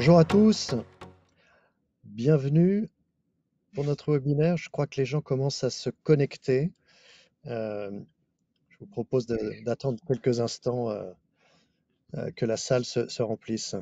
Bonjour à tous, bienvenue pour notre webinaire. Je crois que les gens commencent à se connecter. Euh, je vous propose d'attendre quelques instants que la salle se remplisse.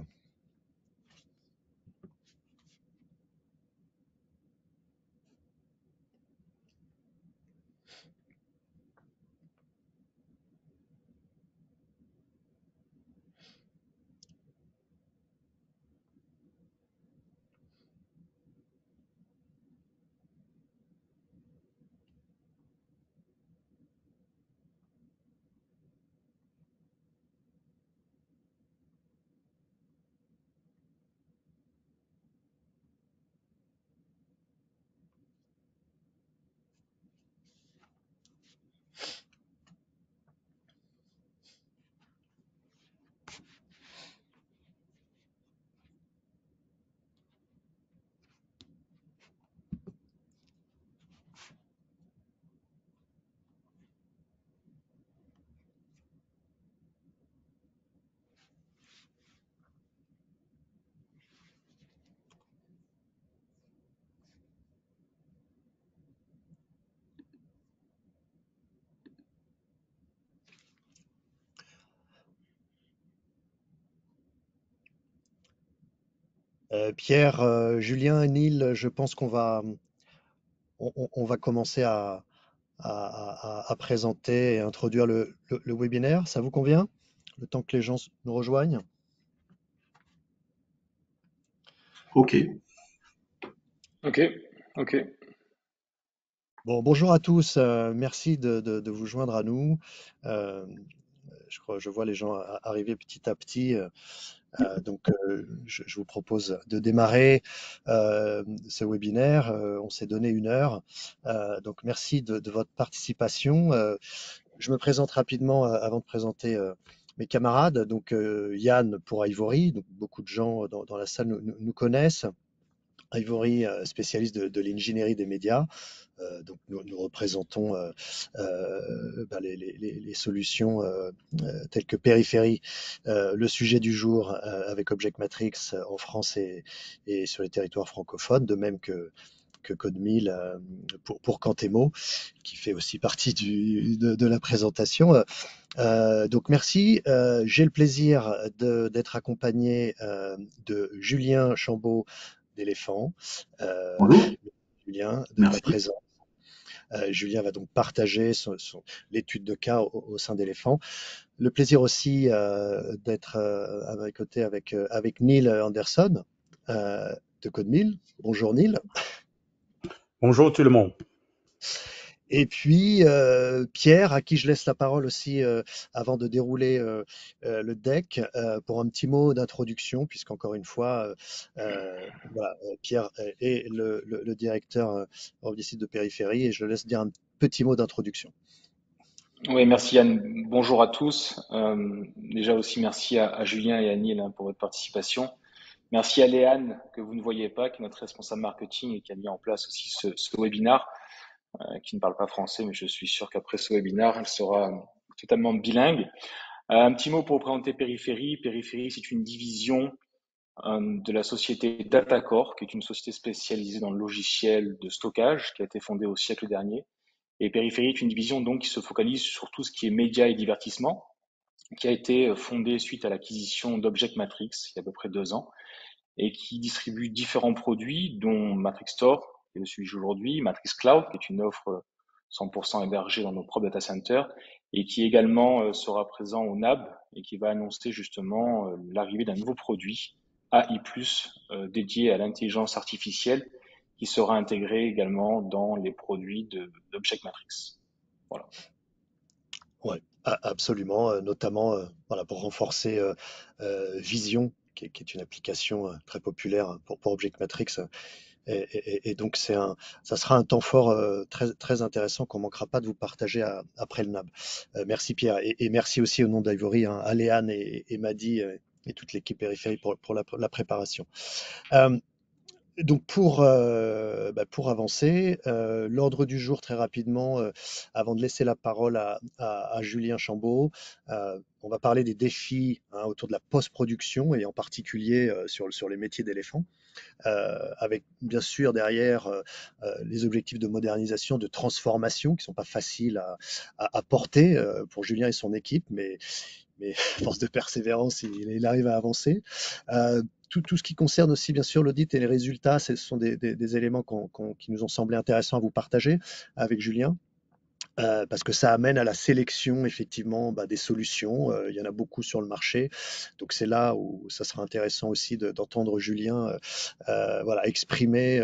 Pierre, Julien et Neil, je pense qu'on va commencer à présenter et introduire le webinaire. Ça vous convient? Le temps que les gens nous rejoignent? Ok. Ok, ok. Bon, bonjour à tous, merci de vous joindre à nous. Euh, je vois les gens arriver petit à petit. Je vous propose de démarrer ce webinaire. On s'est donné 1 heure. Donc, merci de votre participation. Je me présente rapidement avant de présenter mes camarades. Donc, Yann pour Ivory. Donc, beaucoup de gens dans la salle nous connaissent. Ivory, spécialiste de l'ingénierie des médias. Donc nous représentons les solutions telles que Périphérie, le sujet du jour avec Object Matrix en France et sur les territoires francophones, de même que Code1000 pour Cantemo, qui fait aussi partie de la présentation. Donc merci. J'ai le plaisir d'être accompagné de Julien Chambaud d'Éléphant. Bonjour. Julien, de ta Merci. présence. Julien va donc partager l'étude de cas au sein d'Éléphant. Le plaisir aussi d'être à mes côtés avec Neil Anderson de Code1000. Bonjour Neil. Bonjour tout le monde. Et puis Pierre, à qui je laisse la parole aussi avant de dérouler le deck pour un petit mot d'introduction, puisqu'encore une fois, voilà, Pierre est le directeur du site de Périphérie et je le laisse dire un petit mot d'introduction. Oui, merci Yann. Bonjour à tous. Déjà aussi merci à Julien et à Neil pour votre participation. Merci à Léane, que vous ne voyez pas, qui est notre responsable marketing et qui a mis en place aussi ce webinar, qui ne parle pas français, mais je suis sûr qu'après ce webinar, elle sera totalement bilingue. Un petit mot pour présenter Périphérie. Périphérie, c'est une division de la société Datacore, qui est une société spécialisée dans le logiciel de stockage, qui a été fondée au siècle dernier. Et Périphérie est une division donc qui se focalise sur tout ce qui est médias et divertissement, qui a été fondée suite à l'acquisition d'Object Matrix il y a à peu près 2 ans, et qui distribue différents produits, dont Matrix Store, qui est le sujet aujourd'hui, Matrix Cloud, qui est une offre 100% hébergée dans nos propres data centers, et qui également sera présent au NAB et qui va annoncer justement l'arrivée d'un nouveau produit AI+, dédié à l'intelligence artificielle, qui sera intégré également dans les produits d'Object Matrix. Voilà. Ouais, absolument, notamment voilà, pour renforcer Vision, qui est une application très populaire pour Object Matrix. Et donc, ça sera un temps fort très, très intéressant qu'on ne manquera pas de vous partager après le NAB. Merci Pierre, et merci aussi au nom d'Ivory, hein, à Léane et Madi et toute l'équipe périphérie pour la préparation. Euh, Donc pour avancer, l'ordre du jour très rapidement, avant de laisser la parole à Julien Chambaud, on va parler des défis hein, autour de la post-production et en particulier sur les métiers d'éléphant, avec bien sûr derrière les objectifs de modernisation, de transformation qui ne sont pas faciles à porter pour Julien et son équipe, mais à force de persévérance, il arrive à avancer. Tout ce qui concerne aussi, bien sûr, l'audit et les résultats, ce sont des éléments qui nous ont semblé intéressants à vous partager avec Julien. Parce que ça amène à la sélection effectivement des solutions. Il y en a beaucoup sur le marché, donc c'est là où ça sera intéressant aussi d'entendre Julien voilà, exprimer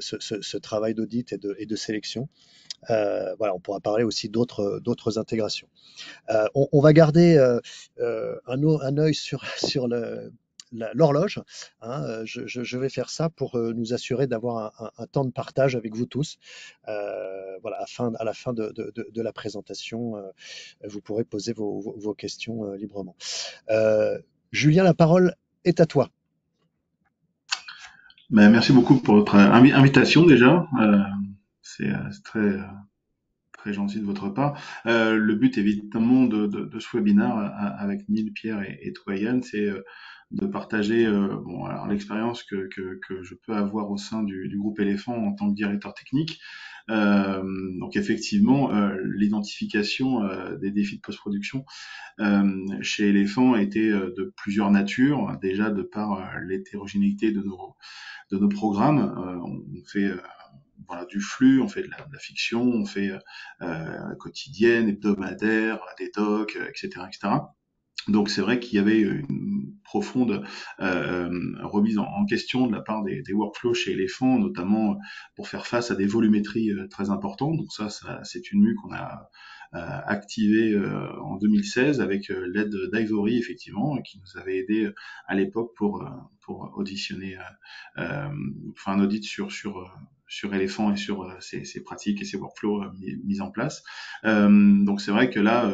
ce travail d'audit et de sélection. Voilà, on pourra parler aussi d'autres intégrations. On va garder un œil sur l'horloge. Hein. Je vais faire ça pour nous assurer d'avoir un temps de partage avec vous tous. Voilà, à la fin de la présentation, vous pourrez poser vos questions librement. Julien, la parole est à toi. Ben, merci beaucoup pour votre invitation déjà. C'est très gentil de votre part. Le but évidemment de ce webinaire avec Neil, Pierre et toi Yann, c'est de partager bon, alors, l'expérience que je peux avoir au sein du groupe Éléphant en tant que directeur technique. Donc effectivement, l'identification des défis de post-production chez Éléphant a été de plusieurs natures, déjà de par l'hétérogénéité de nos programmes. On fait voilà, du flux, on fait de la fiction, on fait quotidienne, hebdomadaire, des docs, etc., etc. Donc c'est vrai qu'il y avait une profonde remise en question de la part des workflows chez Elephant, notamment pour faire face à des volumétries très importantes. Donc ça c'est une mue qu'on a activée en 2016 avec l'aide d'Ivory, effectivement, qui nous avait aidé à l'époque pour auditionner, faire un audit sur Elephant et sur ses pratiques et ses workflows mis en place. Donc c'est vrai que là,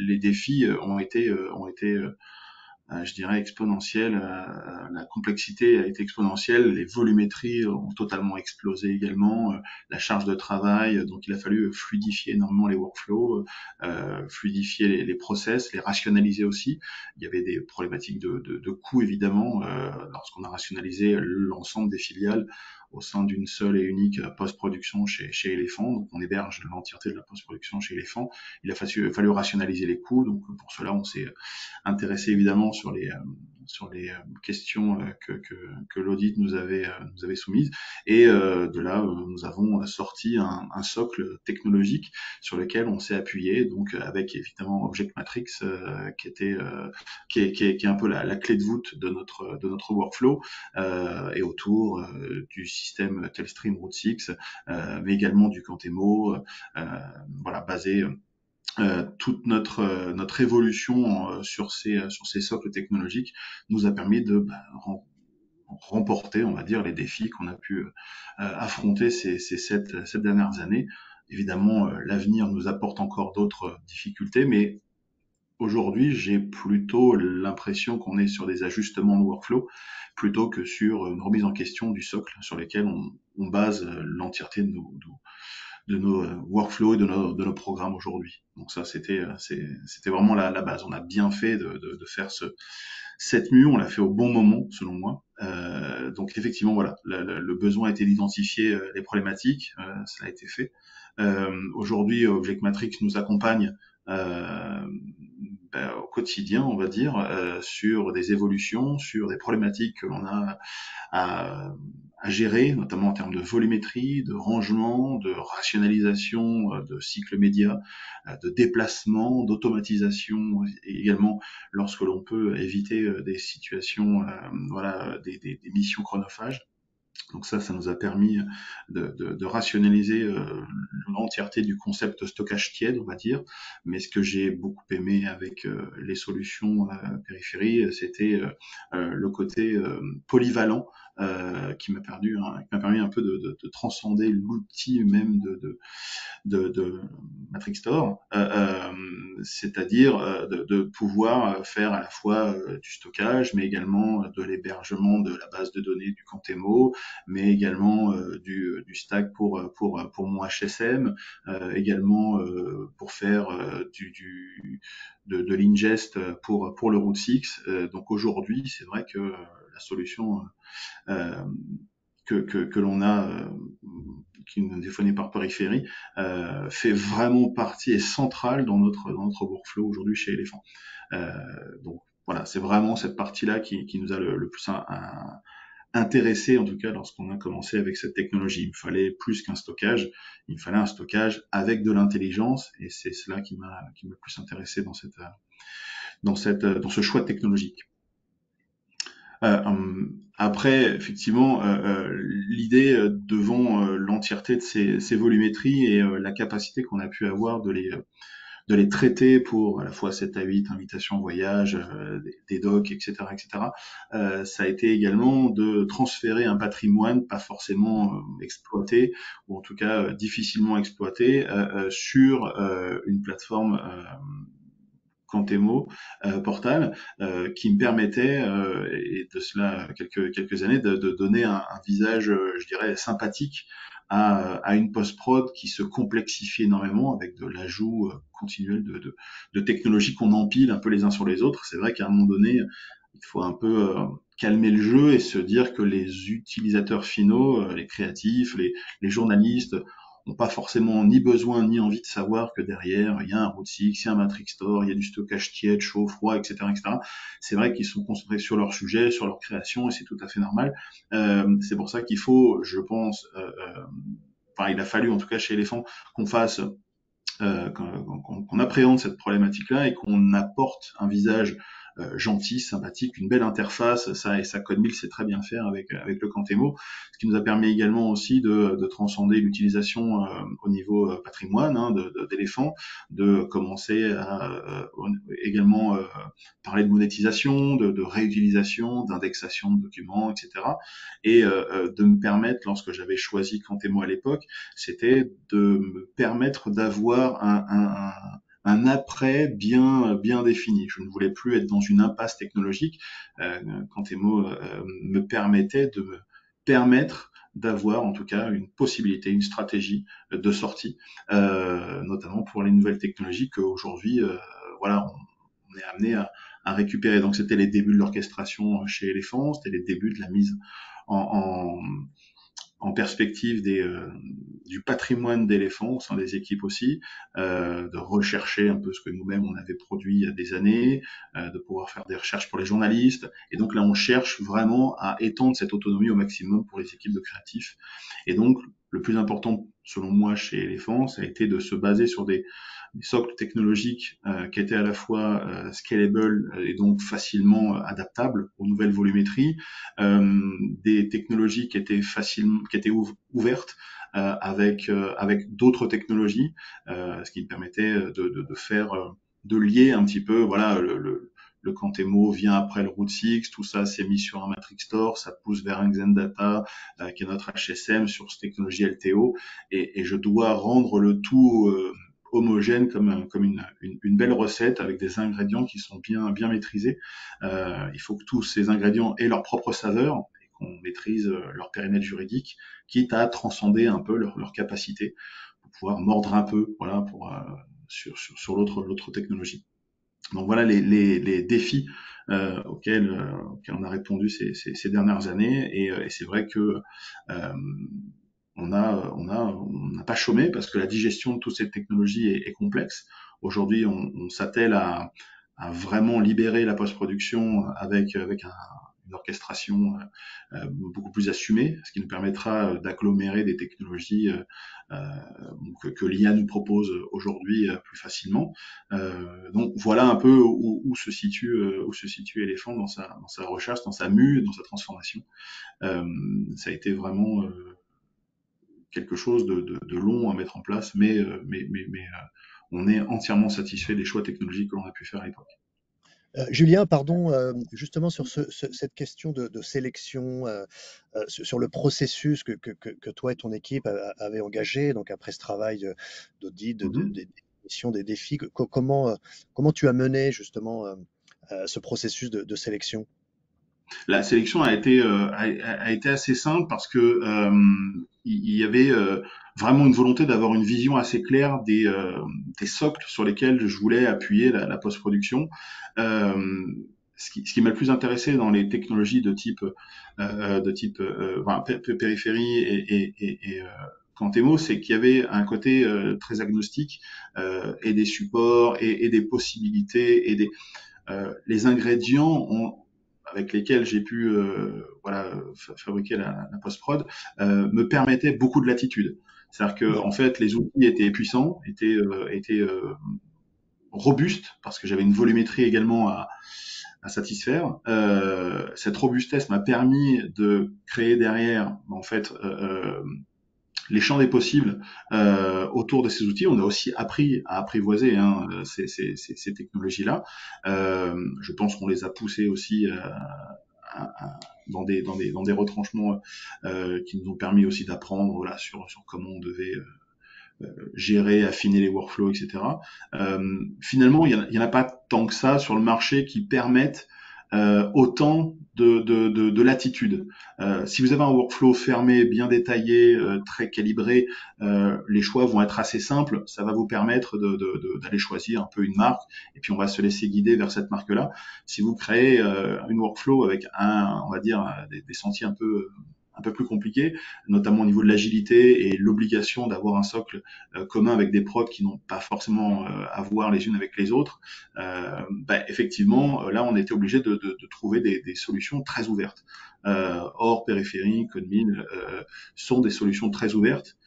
les défis ont été je dirais exponentiels. La complexité a été exponentielle, les volumétries ont totalement explosé également, la charge de travail. Donc il a fallu fluidifier énormément les workflows, fluidifier les process, les rationaliser aussi. Il y avait des problématiques de coûts évidemment lorsqu'on a rationalisé l'ensemble des filiales au sein d'une seule et unique post-production chez Elephant. Donc on héberge l'entièreté de la post-production chez Elephant. Il a fallu rationaliser les coûts. Donc pour cela, on s'est intéressé évidemment sur les questions que l'audit nous avait soumises. Et de là, nous avons sorti un socle technologique sur lequel on s'est appuyé, donc avec évidemment Object Matrix qui est un peu la clé de voûte de notre workflow, et autour du système Telstream Route 6, mais également du Cantemo, voilà, basé toute notre évolution sur ces socles technologiques nous a permis de remporter, on va dire, les défis qu'on a pu affronter ces 7 dernières années. Évidemment, l'avenir nous apporte encore d'autres difficultés, mais aujourd'hui, j'ai plutôt l'impression qu'on est sur des ajustements de workflow plutôt que sur une remise en question du socle sur lequel on base l'entièreté de nos workflows et de nos programmes aujourd'hui. Donc ça, c'était vraiment la base. On a bien fait de faire cette mue, on l'a fait au bon moment, selon moi. Donc effectivement, voilà, le besoin a été d'identifier les problématiques, cela a été fait. Aujourd'hui, Object Matrix nous accompagne au quotidien, on va dire, sur des évolutions, sur des problématiques que l'on a à gérer, notamment en termes de volumétrie, de rangement, de rationalisation de cycles médias, de déplacement, d'automatisation, et également lorsque l'on peut éviter des situations, voilà, des missions chronophages. Donc ça nous a permis de rationaliser l'entièreté du concept stockage tiède, on va dire. Mais ce que j'ai beaucoup aimé avec les solutions périphérie, c'était le côté polyvalent qui m'a permis un peu de transcender l'outil même de Matrix Store, c'est-à-dire de pouvoir faire à la fois du stockage, mais également de l'hébergement de la base de données du Cantemo, mais également du stack pour mon HSM, également pour faire de l'ingest pour le Route 6. Donc aujourd'hui, c'est vrai que la solution euh, que l'on a, qui nous est fournie par périphérie, fait vraiment partie et centrale dans notre workflow aujourd'hui chez Elephant. Donc voilà, c'est vraiment cette partie-là qui nous a le plus intéressé, en tout cas lorsqu'on a commencé avec cette technologie. Il me fallait plus qu'un stockage, il me fallait un stockage avec de l'intelligence, et c'est cela qui m'a le plus intéressé dans ce choix technologique. Après, effectivement, l'idée devant l'entièreté de ces volumétries et la capacité qu'on a pu avoir de les traiter pour à la fois 7 à 8 invitations en voyage, des docs, etc., etc. Ça a été également de transférer un patrimoine pas forcément exploité, ou en tout cas difficilement exploité, sur une plateforme Cantemo Portal, qui me permettait, et de cela quelques années, de donner un visage, je dirais, sympathique à une post-prod qui se complexifie énormément avec de l'ajout continuel de technologies qu'on empile un peu les uns sur les autres. C'est vrai qu'à un moment donné, il faut un peu calmer le jeu et se dire que les utilisateurs finaux, les créatifs, les journalistes, n'ont pas forcément ni besoin ni envie de savoir que derrière, il y a un Route 6, il y a un Matrix Store, il y a du stockage tiède, chaud, froid, etc., etc. C'est vrai qu'ils sont concentrés sur leur sujet, sur leur création, et c'est tout à fait normal. C'est pour ça qu'il faut, je pense, enfin, il a fallu, en tout cas chez Elephant, qu'on fasse qu'on appréhende cette problématique-là et qu'on apporte un visage gentil, sympathique, une belle interface. Ça Code1000 sait très bien faire avec le Cantemo, ce qui nous a permis également aussi de transcender l'utilisation au niveau patrimoine d'éléphants, de commencer à également parler de monétisation, de réutilisation, d'indexation de documents, etc. Et de me permettre, lorsque j'avais choisi Cantemo à l'époque, c'était de me permettre d'avoir un après bien défini. Je ne voulais plus être dans une impasse technologique. Cantemo me permettait de me permettre d'avoir en tout cas une possibilité, une stratégie de sortie, notamment pour les nouvelles technologies qu'aujourd'hui, voilà, on est amené à récupérer. Donc c'était les débuts de l'orchestration chez Elephant, c'était les débuts de la mise en perspective du patrimoine d'éléphants au sein des équipes aussi, de rechercher un peu ce que nous-mêmes on avait produit il y a des années, de pouvoir faire des recherches pour les journalistes. Et donc là, on cherche vraiment à étendre cette autonomie au maximum pour les équipes de créatifs. Et donc, le plus important, selon moi, chez Elephant, ça a été de se baser sur des socles technologiques qui étaient à la fois scalable et donc facilement adaptables aux nouvelles volumétries, des technologies qui étaient ouvertes avec d'autres technologies, ce qui me permettait de faire de lier un petit peu, voilà, le Cantemo vient après le Route 6, tout ça s'est mis sur un Matrix Store, ça pousse vers un Xendata qui est notre HSM sur cette technologie LTO, et je dois rendre le tout homogène comme une belle recette avec des ingrédients qui sont bien maîtrisés. Il faut que tous ces ingrédients aient leur propre saveur et qu'on maîtrise leur périmètre juridique, quitte à transcender un peu leur capacité pour pouvoir mordre un peu, voilà, sur l'autre technologie. Donc voilà les défis auxquels on a répondu ces dernières années, et c'est vrai que on n'a pas chômé parce que la digestion de toutes ces technologies est complexe. Aujourd'hui, on s'attelle à vraiment libérer la post-production avec une orchestration beaucoup plus assumée, ce qui nous permettra d'agglomérer des technologies que l'IA nous propose aujourd'hui plus facilement. Donc voilà un peu où se situe Elephant dans sa recherche, dans sa mue, dans sa transformation. Ça a été vraiment quelque chose de long à mettre en place, mais on est entièrement satisfait des choix technologiques que l'on a pu faire à l'époque. Julien, pardon, justement sur cette question de sélection, sur le processus que toi et ton équipe avez engagé, donc après ce travail d'audit, des missions, des défis, comment tu as mené justement ce processus de sélection? La sélection a été assez simple parce que il y avait vraiment une volonté d'avoir une vision assez claire des socles sur lesquels je voulais appuyer la post-production. Ce qui m'a le plus intéressé dans les technologies enfin, périphérie et Cantemo, c'est qu'il y avait un côté très agnostique et des supports et des possibilités et les ingrédients avec lesquels j'ai pu fabriquer la post-prod me permettaient beaucoup de latitude. C'est-à-dire que en fait, les outils étaient puissants, étaient robustes parce que j'avais une volumétrie également à satisfaire. Cette robustesse m'a permis de créer derrière, en fait, les champs des possibles autour de ces outils. On a aussi appris à apprivoiser ces technologies-là. Je pense qu'on les a poussées aussi dans des retranchements qui nous ont permis aussi d'apprendre sur comment on devait gérer, affiner les workflows, etc. Finalement, il y en a pas tant que ça sur le marché qui permettent autant de latitude. Si vous avez un workflow fermé, bien détaillé, très calibré, les choix vont être assez simples. Ça va vous permettre d'aller choisir un peu une marque, et puis on va se laisser guider vers cette marque-là. Si vous créez une workflow avec on va dire, des sentiers un peu plus compliqués, notamment au niveau de l'agilité et l'obligation d'avoir un socle commun avec des prods qui n'ont pas forcément à voir les unes avec les autres, effectivement, là, on était obligé de trouver des solutions très ouvertes. Or, Périphérie, CodeMill sont des solutions très ouvertes.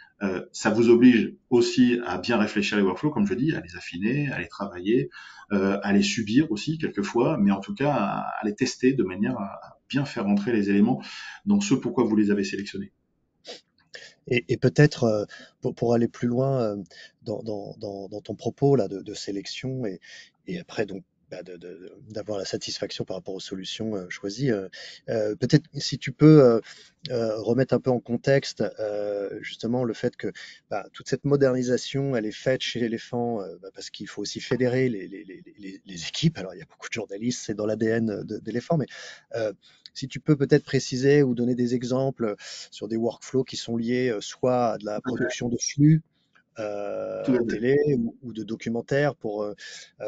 Ça vous oblige aussi à bien réfléchir les workflows, comme je dis, à les affiner, à les travailler, à les subir aussi quelquefois, mais en tout cas à les tester de manière à bien faire entrer les éléments dans ce pourquoi vous les avez sélectionnés. Et peut-être pour aller plus loin dans ton propos là, de sélection et après donc d'avoir la satisfaction par rapport aux solutions choisies, peut-être si tu peux remettre un peu en contexte justement le fait que toute cette modernisation elle est faite chez l'éléphant parce qu'il faut aussi fédérer les équipes. Alors il y a beaucoup de journalistes, c'est dans l'ADN d'éléphant, mais si tu peux peut-être préciser ou donner des exemples sur des workflows qui sont liés soit à de la production de flux Tout à fait. télé ou de documentaires pour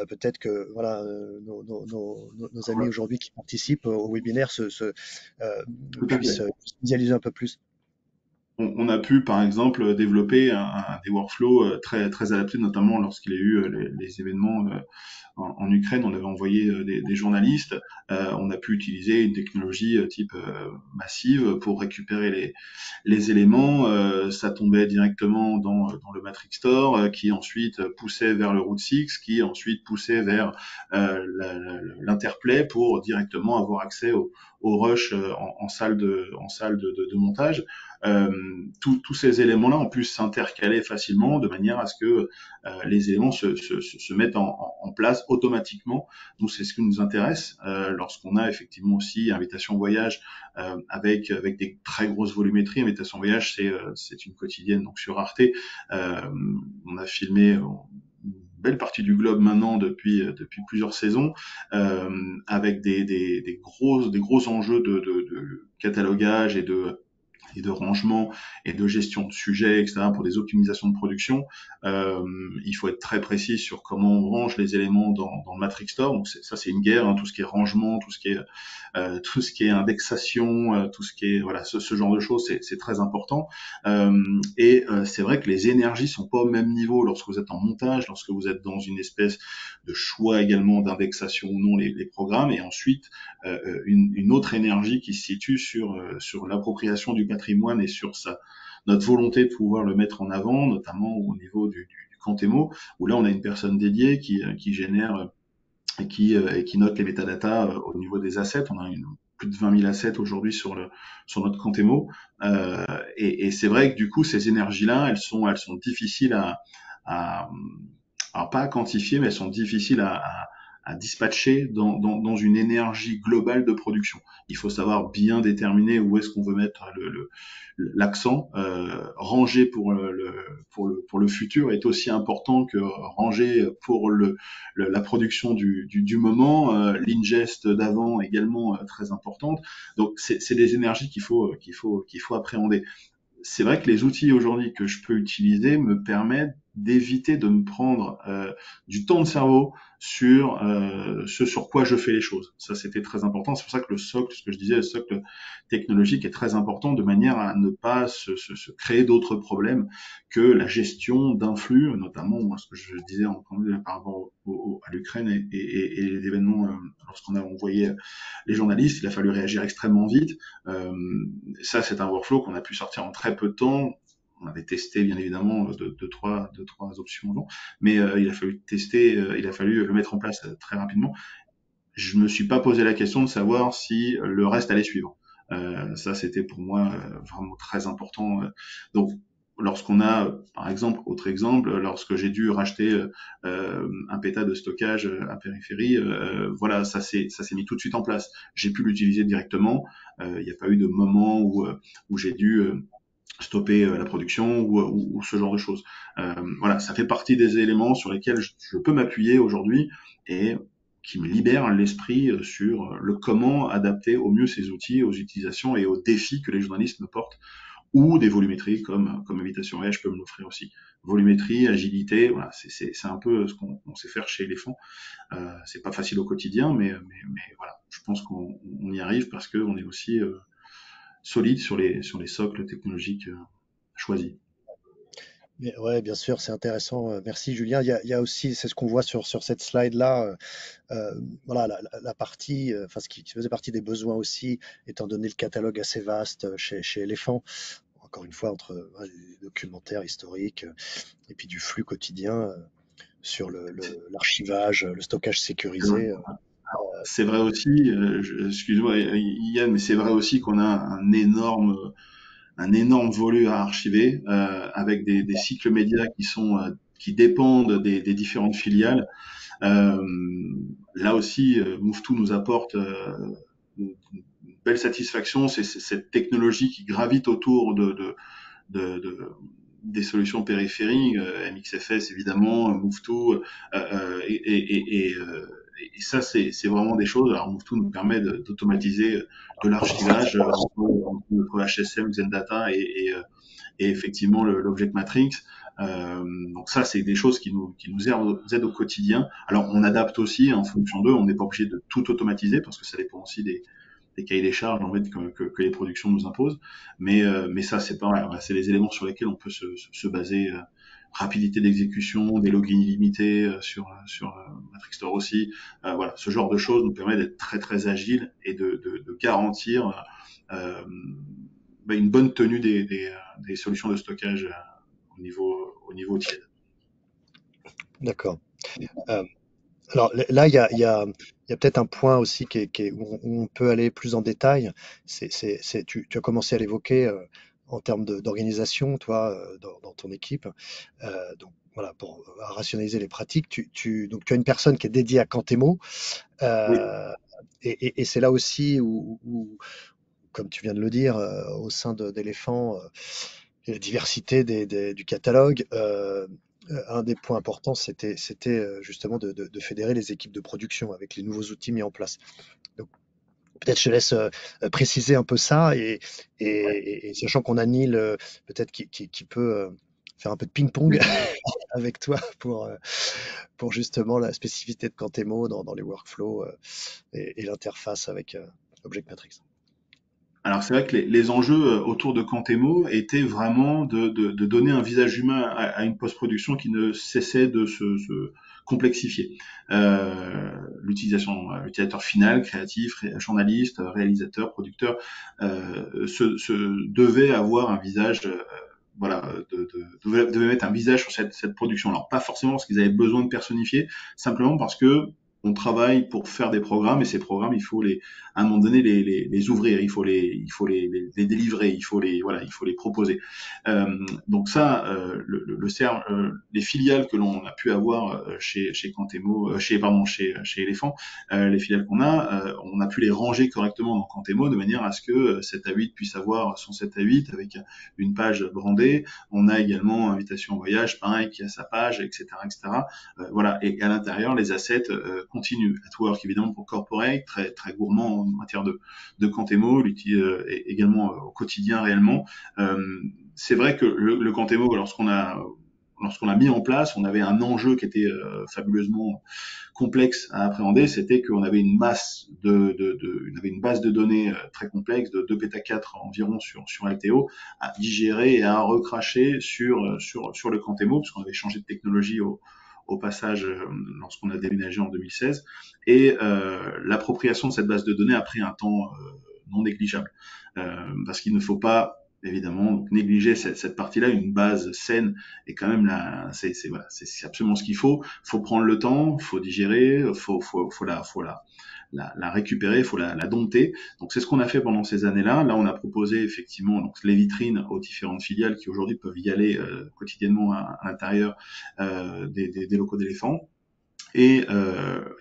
peut-être que voilà, nos amis aujourd'hui qui participent au webinaire Tout à puissent fait. visualiser un peu plus. On a pu, par exemple, développer des workflows très adaptés, notamment lorsqu'il y a eu les événements en Ukraine. On avait envoyé des journalistes. On a pu utiliser une technologie type massive pour récupérer les éléments. Ça tombait directement dans le Matrix Store, qui ensuite poussait vers le Route 6, qui ensuite poussait vers l'Interplay pour directement avoir accès au rush en salle de montage. Tous ces éléments-là ont pu s'intercaler facilement de manière à ce que les éléments se mettent en place automatiquement. Nous, c'est ce qui nous intéresse lorsqu'on a effectivement aussi invitation voyage avec des très grosses volumétries. Invitation voyage, c'est une quotidienne donc sur Arte. On a filmé une belle partie du globe maintenant depuis plusieurs saisons, avec des gros enjeux de catalogage et de rangement et de gestion de sujets, etc., pour des optimisations de production. Il faut être très précis sur comment on range les éléments dans le Matrix Store. Donc ça, c'est une guerre, hein, tout ce qui est rangement, tout ce qui est indexation, tout ce qui est voilà ce genre de choses, c'est très important. C'est vrai que les énergies sont pas au même niveau lorsque vous êtes en montage, lorsque vous êtes dans une espèce de choix également d'indexation ou non les programmes, et ensuite une autre énergie qui se situe sur l'appropriation du patrimoine et sur notre volonté de pouvoir le mettre en avant, notamment au niveau du Cantemo, où là on a une personne dédiée qui génère et qui note les métadatas au niveau des assets. On a plus de 20 000 assets aujourd'hui sur notre Cantemo. Et c'est vrai que du coup ces énergies-là, elles sont difficiles alors pas à quantifier, mais elles sont difficiles à à dispatcher dans une énergie globale de production. Il faut savoir bien déterminer où est-ce qu'on veut mettre l'accent. Ranger pour le futur est aussi important que ranger pour la production du moment. L'ingest d'avant également très importante. Donc c'est des énergies qu'il faut appréhender. C'est vrai que les outils aujourd'hui que je peux utiliser me permettent d'éviter de me prendre du temps de cerveau sur ce sur quoi je fais les choses. Ça, c'était très important. C'est pour ça que le socle, ce que je disais, le socle technologique est très important de manière à ne pas se créer d'autres problèmes que la gestion d'un flux, notamment moi, ce que je disais en par rapport à l'Ukraine et les événements lorsqu'on a envoyé les journalistes, il a fallu réagir extrêmement vite. Ça, c'est un workflow qu'on a pu sortir en très peu de temps. On avait testé bien évidemment deux, trois options avant, mais il a fallu tester, il a fallu le mettre en place très rapidement. Je me suis pas posé la question de savoir si le reste allait suivre. Ça, c'était pour moi vraiment très important. Donc, lorsqu'on a, par exemple, autre exemple, lorsque j'ai dû racheter un péta de stockage à périphérie, voilà, ça s'est mis tout de suite en place. J'ai pu l'utiliser directement. Il n'y a pas eu de moment où j'ai dû stopper la production ou ce genre de choses. Voilà, ça fait partie des éléments sur lesquels je peux m'appuyer aujourd'hui et qui me libèrent l'esprit sur le comment adapter au mieux ces outils aux utilisations et aux défis que les journalistes me portent, ou des volumétries comme Habitation Edge peut me l'offrir aussi. Volumétrie, agilité, voilà, c'est un peu ce qu'on sait faire chez Elephant. C'est pas facile au quotidien, mais voilà, je pense qu'on y arrive parce qu'on est aussi solide sur les socles technologiques choisis. Ouais, bien sûr, c'est intéressant. Merci Julien. Il y a aussi, c'est ce qu'on voit sur cette slide-là, voilà, la partie, enfin ce qui faisait partie des besoins aussi, étant donné le catalogue assez vaste chez Elephant, encore une fois, entre les documentaires historiques et puis du flux quotidien sur l'archivage, le stockage sécurisé. C'est vrai aussi, excuse-moi Yann, mais c'est vrai aussi qu'on a un énorme volume à archiver avec des cycles médias qui dépendent des différentes filiales. Euh, Là aussi, Move2 nous apporte une belle satisfaction. C'est cette technologie qui gravite autour de des solutions périphériques, MXFS évidemment, Move2, et ça c'est vraiment des choses. Alors Move2 nous permet d'automatiser de l'archivage entre notre HSM, Xendata et effectivement l'Object Matrix. Donc ça, c'est des choses qui nous aident au quotidien. Alors on adapte aussi en fonction d'eux. On n'est pas obligé de tout automatiser parce que ça dépend aussi des cahiers des charges en fait, que les productions nous imposent. Mais ça, c'est pareil. Voilà, c'est les éléments sur lesquels on peut se baser. Rapidité d'exécution, des logins illimités sur Matrix Store aussi. Voilà, ce genre de choses nous permet d'être très très agile et de garantir une bonne tenue des solutions de stockage au niveau tiède. D'accord. Alors là, il y a peut-être un point aussi où on peut aller plus en détail. Tu as commencé à l'évoquer en termes d'organisation, toi, dans ton équipe. Donc voilà, pour rationaliser les pratiques, donc tu as une personne qui est dédiée à Cantemo. Oui. Et c'est là aussi où, comme tu viens de le dire, au sein d'Elephant, la diversité du catalogue. Un des points importants, c'était justement de fédérer les équipes de production avec les nouveaux outils mis en place. Donc, peut-être je te laisse préciser un peu ça et sachant qu'on a Neil peut-être qui peut faire un peu de ping-pong avec toi pour justement la spécificité de Cantemo dans les workflows et l'interface avec Object Matrix. Alors c'est vrai que les enjeux autour de Cantemo étaient vraiment de donner un visage humain à une post-production qui ne cessait de se complexifier. L'utilisateur final, créatif, journaliste, réalisateur, producteur, devait avoir un visage, voilà, devait mettre un visage sur cette production. Alors pas forcément parce qu'ils avaient besoin de personnifier, simplement parce que on travaille pour faire des programmes et ces programmes, il faut à un moment donné les ouvrir, il faut les délivrer, il faut les proposer. Donc ça, les filiales que l'on a pu avoir chez Cantemo, chez Elephant, les filiales qu'on on a pu les ranger correctement dans Cantemo de manière à ce que 7 à 8 puisse avoir son 7 à 8 avec une page brandée. On a également invitation en voyage, pareil, qui a sa page, etc., etc. Voilà. Et à l'intérieur, les assets continuent. Atwork, évidemment, pour corporate, très très gourmand en matière de Cantemo, également au quotidien réellement. C'est vrai que le Cantemo, lorsqu'on l'a mis en place, on avait un enjeu qui était fabuleusement complexe à appréhender, c'était qu'on avait une masse une base de données très complexe de 2 péta4 environ sur Alteo à digérer et à recracher sur le Cantemo, parce qu'on avait changé de technologie au passage lorsqu'on a déménagé en 2016, et l'appropriation de cette base de données a pris un temps non négligeable, parce qu'il ne faut pas évidemment donc négliger cette partie-là. Une base saine est quand même c'est absolument ce qu'il faut. Faut prendre le temps, faut digérer, faut la récupérer, faut la dompter. Donc c'est ce qu'on a fait pendant ces années-là. Là, on a proposé effectivement donc les vitrines aux différentes filiales qui aujourd'hui peuvent y aller quotidiennement à l'intérieur des locaux d'Elephant. Et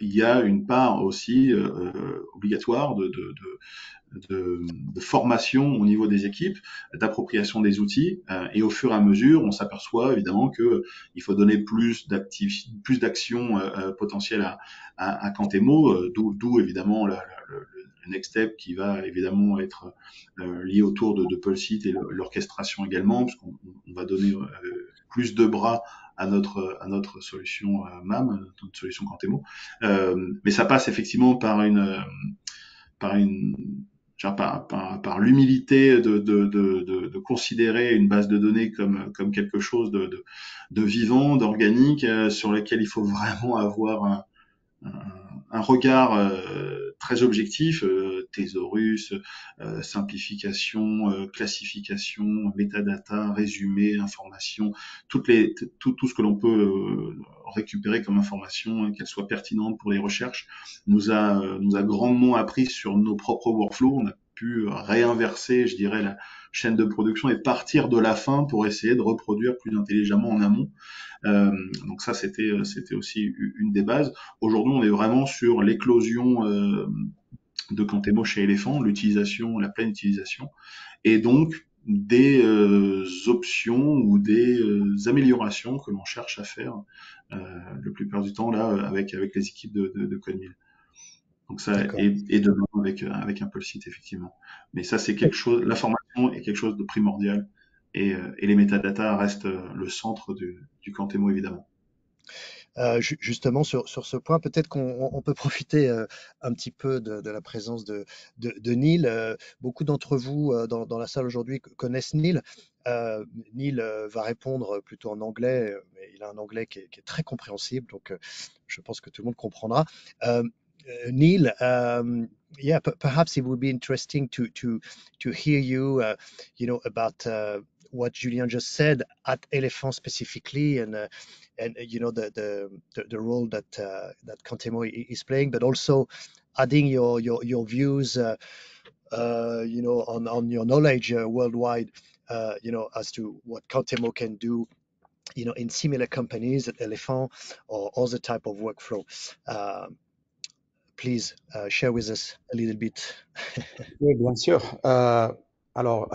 il y a une part aussi obligatoire de formation au niveau des équipes, d'appropriation des outils, et au fur et à mesure, on s'aperçoit évidemment que il faut donner plus d'actions potentielles à Cantemo, d'où évidemment le next step qui va évidemment être lié autour de Pulseat et l'orchestration également, parce qu'on va donner plus de bras à notre solution MAM, notre solution Cantemo. Mais ça passe effectivement par l'humilité de considérer une base de données comme quelque chose de vivant, d'organique, sur lequel il faut vraiment avoir un regard très objectif, thésaurus, simplification, classification, metadata, résumé, information, tout ce que l'on peut récupérer comme information, qu'elle soit pertinente pour les recherches, nous a grandement appris sur nos propres workflows. On a pu réinverser, je dirais, la chaîne de production et partir de la fin pour essayer de reproduire plus intelligemment en amont. Donc ça, c'était aussi une des bases. Aujourd'hui, on est vraiment sur l'éclosion de Cantemo chez Elephant, la pleine utilisation, et donc des options ou des améliorations que l'on cherche à faire le plus plupart du temps là avec les équipes de Codemill. Donc ça, et demain avec un Pulseat effectivement. Mais ça, c'est quelque chose. La formation est quelque chose de primordial, et les métadatas restent le centre du Cantemo évidemment. Justement, sur ce point, peut-être qu'on peut profiter un petit peu de la présence de Neil. Beaucoup d'entre vous dans la salle aujourd'hui connaissent Neil. Neil va répondre plutôt en anglais, mais il a un anglais qui est très compréhensible, donc je pense que tout le monde comprendra. Neil, yeah, perhaps it would be interesting to hear you, about what Julien just said at Elephant specifically, and the role that Cantemo is playing, but also adding your views, on your knowledge worldwide, as to what Cantemo can do, in similar companies at Elephant or other type of workflow. Please share with us a little bit. Oui, bien sûr. Alors,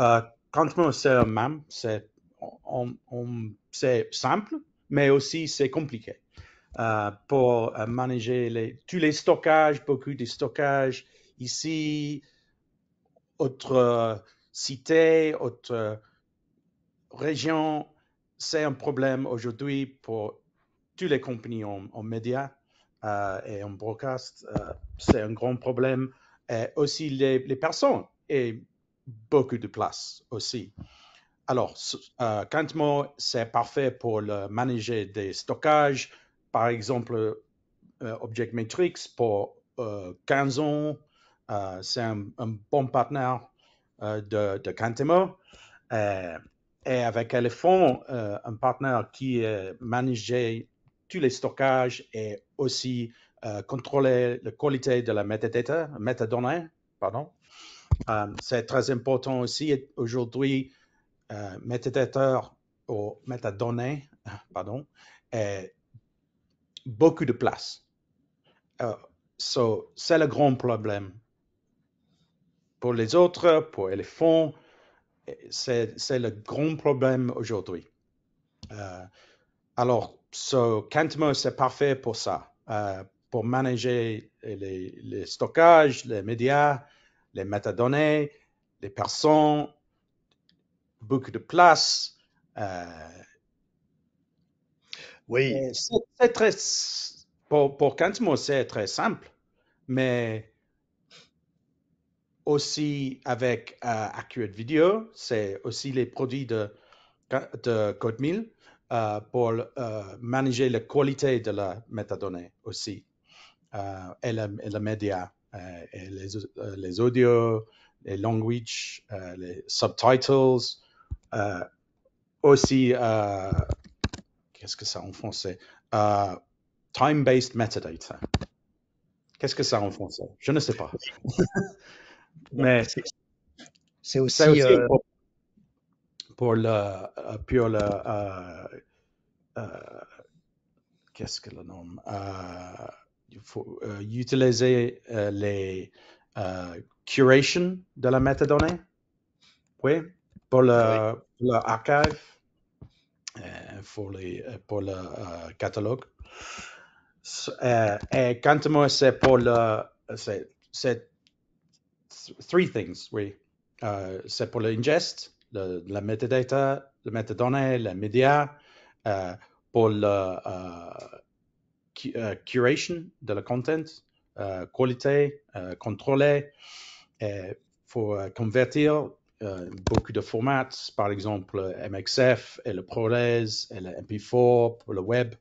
Cantemo, c'est un MAM, c'est simple, mais aussi c'est compliqué pour manager tous les stockages, beaucoup de stockages ici, autre cité, autre région. C'est un problème aujourd'hui pour toutes les compagnies en médias et en broadcast. C'est un grand problème. Et aussi les personnes et beaucoup de place aussi. Alors, Cantemo, c'est parfait pour le manager des stockages. Par exemple, Object Matrix pour 15 ans. C'est un bon partenaire de Cantemo. Et avec Elephant, un partenaire qui manage tous les stockages et aussi contrôler la qualité de la métadonnée, pardon. C'est très important aussi aujourd'hui, métadata ou métadonnées, pardon, est beaucoup de place. C'est le grand problème. Pour les autres, pour les fonds, c'est le grand problème aujourd'hui. Alors, Cantimo, c'est parfait pour ça, pour manager les stockages, les médias, les métadonnées, les personnes, beaucoup de place. Oui, C'est très, pour Cantimo, c'est très simple, mais aussi avec Accurate Video, c'est aussi les produits de CodeMill pour manager la qualité de la métadonnée aussi, et le média, et les audios, les languages, les subtitles, aussi, qu'est-ce que c'est en français? Time-based metadata. Qu'est-ce que c'est en français? Je ne sais pas. Mais c'est c'est aussi, aussi pour qu'est-ce que le nom? Il faut utiliser les curation de la métadonnée, oui, pour le archive, pour le catalogue. Et Cantimo, c'est pour c'est three things, oui. C'est pour l'ingest, la metadata, le métadonnée, les médias, pour le curation de la content, qualité, contrôler, faut convertir beaucoup de formats, par exemple MXF et le ProRes et le MP4 pour le web,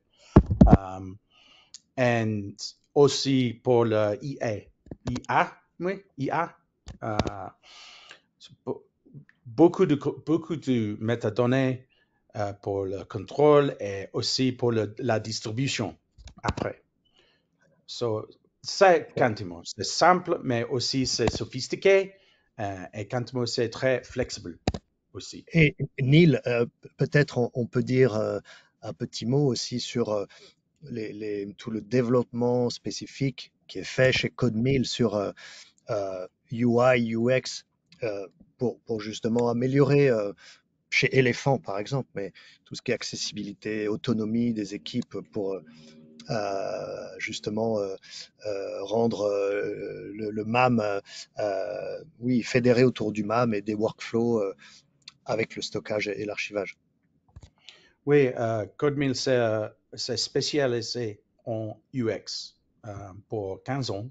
et aussi pour le IA, oui, IA. Beaucoup de métadonnées pour le contrôle et aussi pour la distribution après. C'est Cantimo. C'est simple, mais aussi c'est sophistiqué. Et Cantimo, c'est très flexible aussi. Et Neil, peut-être on peut dire un petit mot aussi sur tout le développement spécifique qui est fait chez CodeMill sur UI, UX, pour justement améliorer chez Elephant par exemple, mais tout ce qui est accessibilité, autonomie des équipes pour justement rendre le MAM, oui, fédéré autour du MAM et des workflows avec le stockage et l'archivage. Oui, CodeMill c'est spécialisé en UX pour 15 ans.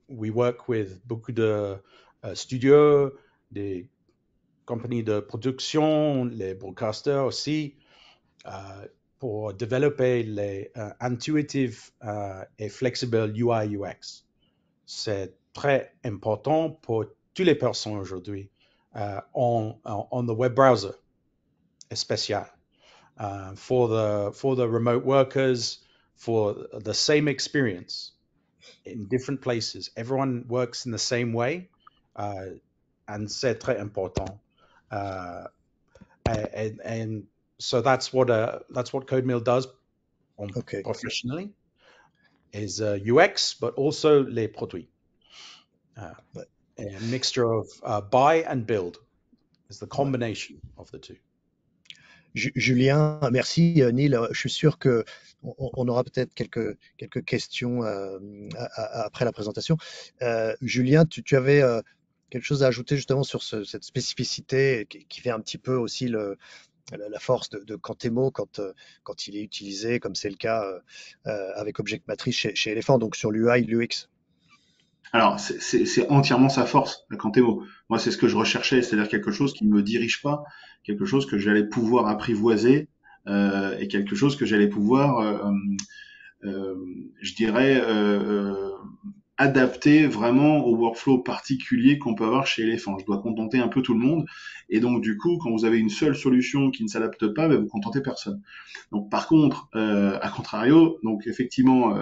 We work with beaucoup de studios, des compagnies de production, les broadcasters aussi, pour développer les intuitive et flexible UI UX. C'est très important pour toutes les personnes aujourd'hui on the web browser, especially for the remote workers, for the same experience in different places. Everyone works in the same way, and c'est très important. And so that's what CodeMill does professionally, is UX, but also les produits. A mixture of buy and build is the combination of the two. Julien, merci Neil. Je suis sûr que on aura peut-être quelques questions après la présentation. Julien, tu avais quelque chose à ajouter justement sur cette spécificité qui fait un petit peu aussi la force de Cantimo quand il est utilisé, comme c'est le cas avec Object Matrix chez Elephant, donc sur l'UI, l'UX. Alors, c'est entièrement sa force, la Cantemo. Moi, c'est ce que je recherchais, c'est-à-dire quelque chose qui ne me dirige pas, quelque chose que j'allais pouvoir apprivoiser et quelque chose que j'allais pouvoir, je dirais, adapté vraiment au workflow particulier qu'on peut avoir chez Elephant. Je dois contenter un peu tout le monde. Et donc, du coup, quand vous avez une seule solution qui ne s'adapte pas, ben, vous contentez personne. Donc, par contre, à contrario, donc effectivement,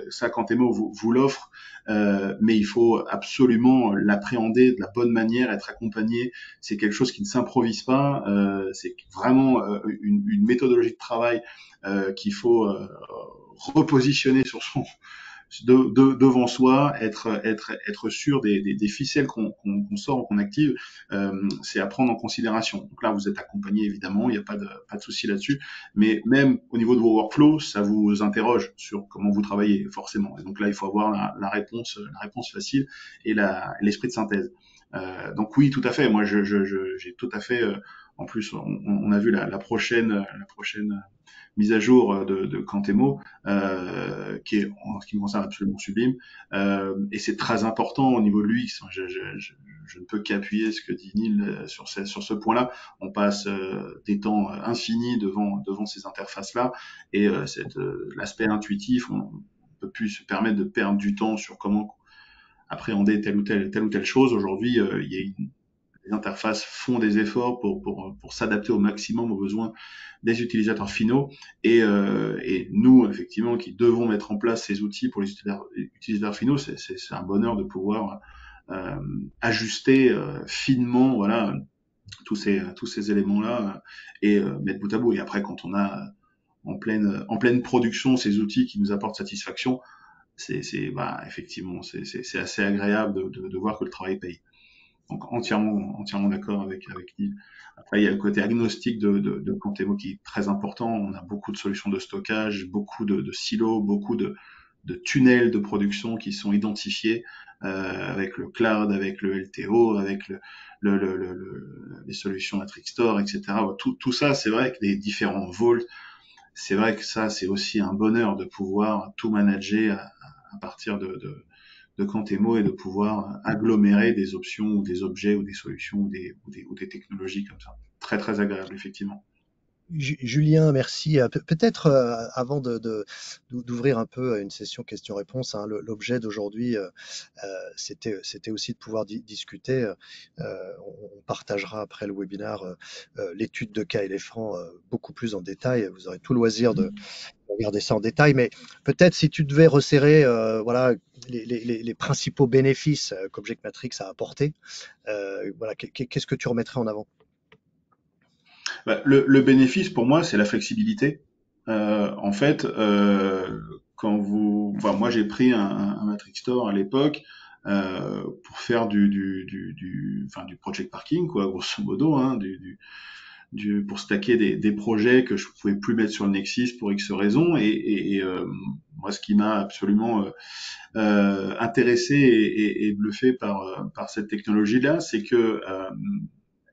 ça, Quantemo vous l'offre, mais il faut absolument l'appréhender de la bonne manière, être accompagné. C'est quelque chose qui ne s'improvise pas. C'est vraiment une méthodologie de travail qu'il faut repositionner sur devant soi, être sûr des ficelles qu'on sort, qu'on active, c'est à prendre en considération. Donc là, vous êtes accompagné évidemment, il n'y a pas de souci là-dessus, mais même au niveau de vos workflows, ça vous interroge sur comment vous travaillez forcément. Et donc là, il faut avoir la réponse facile et l'esprit de synthèse. Donc oui, tout à fait. Moi, j'ai tout à fait. En plus, on a vu la prochaine mise à jour de Quantemo, qui est, en ce qui me concerne, absolument sublime. Et c'est très important au niveau de l'UX. Je ne peux qu'appuyer ce que dit Neil sur ce point-là. On passe des temps infinis devant ces interfaces-là, et l'aspect intuitif, on peut plus se permettre de perdre du temps sur comment appréhender telle ou telle chose. Aujourd'hui, les interfaces font des efforts pour s'adapter au maximum aux besoins des utilisateurs finaux, et nous, effectivement, qui devons mettre en place ces outils pour les utilisateurs finaux, c'est un bonheur de pouvoir ajuster finement, voilà, tous ces éléments-là, et mettre bout à bout. Et après, quand on a en pleine production ces outils qui nous apportent satisfaction, bah, effectivement, c'est assez agréable de voir que le travail paye. Donc entièrement d'accord avec Neil. Après, il y a le côté agnostique de Quantemo qui est très important. On a beaucoup de solutions de stockage, beaucoup de silos, beaucoup de tunnels de production qui sont identifiés avec le cloud, avec le LTO, avec les solutions Matrix Store, etc. Tout ça, c'est vrai que les différents vaults, c'est vrai que ça, c'est aussi un bonheur de pouvoir tout manager à partir de Quantemo, et de pouvoir agglomérer des options ou des objets ou des solutions ou des technologies comme ça. Très très agréable, effectivement. Julien, merci. Peut-être avant d'ouvrir un peu une session questions-réponses, hein, l'objet d'aujourd'hui, c'était aussi de pouvoir discuter. On partagera après le webinaire l'étude de cas éléphant beaucoup plus en détail. Vous aurez tout loisir de regarder ça en détail, mais peut-être si tu devais resserrer voilà, les principaux bénéfices qu'Object Matrix a apportés, voilà, qu'est-ce que tu remettrais en avant? Bah, le bénéfice pour moi, c'est la flexibilité. En fait, enfin, moi j'ai pris un Matrix Store à l'époque pour faire du project parking, quoi, grosso modo, hein, pour stacker des projets que je pouvais plus mettre sur le Nexus pour X raisons. Et moi, ce qui m'a absolument intéressé et bluffé par cette technologie-là, c'est que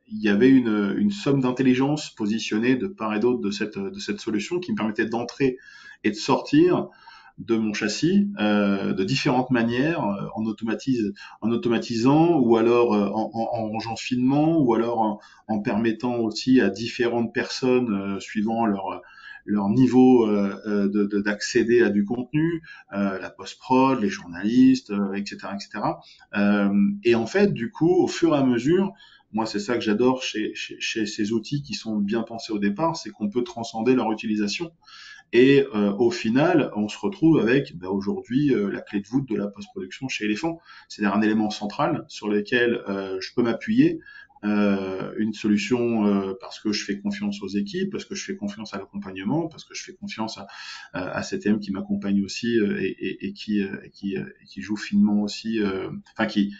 il y avait une somme d'intelligence positionnée de part et d'autre de cette solution qui me permettait d'entrer et de sortir de mon châssis de différentes manières, en automatisant, ou alors en rangeant finement, ou alors en permettant aussi à différentes personnes, suivant leur niveau d'accéder à du contenu, la post-prod, les journalistes, etc., etc. Et en fait, du coup, au fur et à mesure, moi, c'est ça que j'adore chez ces outils qui sont bien pensés au départ, c'est qu'on peut transcender leur utilisation. Et au final, on se retrouve avec aujourd'hui la clé de voûte de la post-production chez Elephant. C'est-à-dire un élément central sur lequel je peux m'appuyer, une solution parce que je fais confiance aux équipes, parce que je fais confiance à l'accompagnement, parce que je fais confiance à CTM qui m'accompagne aussi et qui joue finement aussi, enfin qui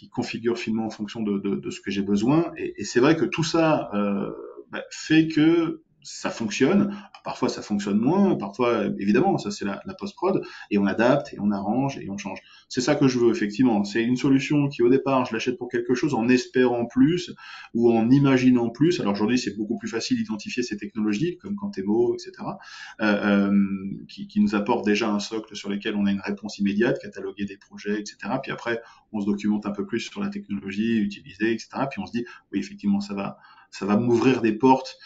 configure finement en fonction de ce que j'ai besoin. Et c'est vrai que tout ça fait que ça fonctionne. Parfois ça fonctionne moins, parfois évidemment ça c'est la post-prod, et on adapte et on arrange et on change. C'est ça que je veux, effectivement. C'est une solution qui au départ je l'achète pour quelque chose en espérant plus ou en imaginant plus. Alors aujourd'hui c'est beaucoup plus facile d'identifier ces technologies comme Quantemo, etc. Qui nous apportent déjà un socle sur lequel on a une réponse immédiate, cataloguer des projets, etc. Puis après on se documente un peu plus sur la technologie utilisée, etc. Puis on se dit oui, effectivement ça va m'ouvrir des portes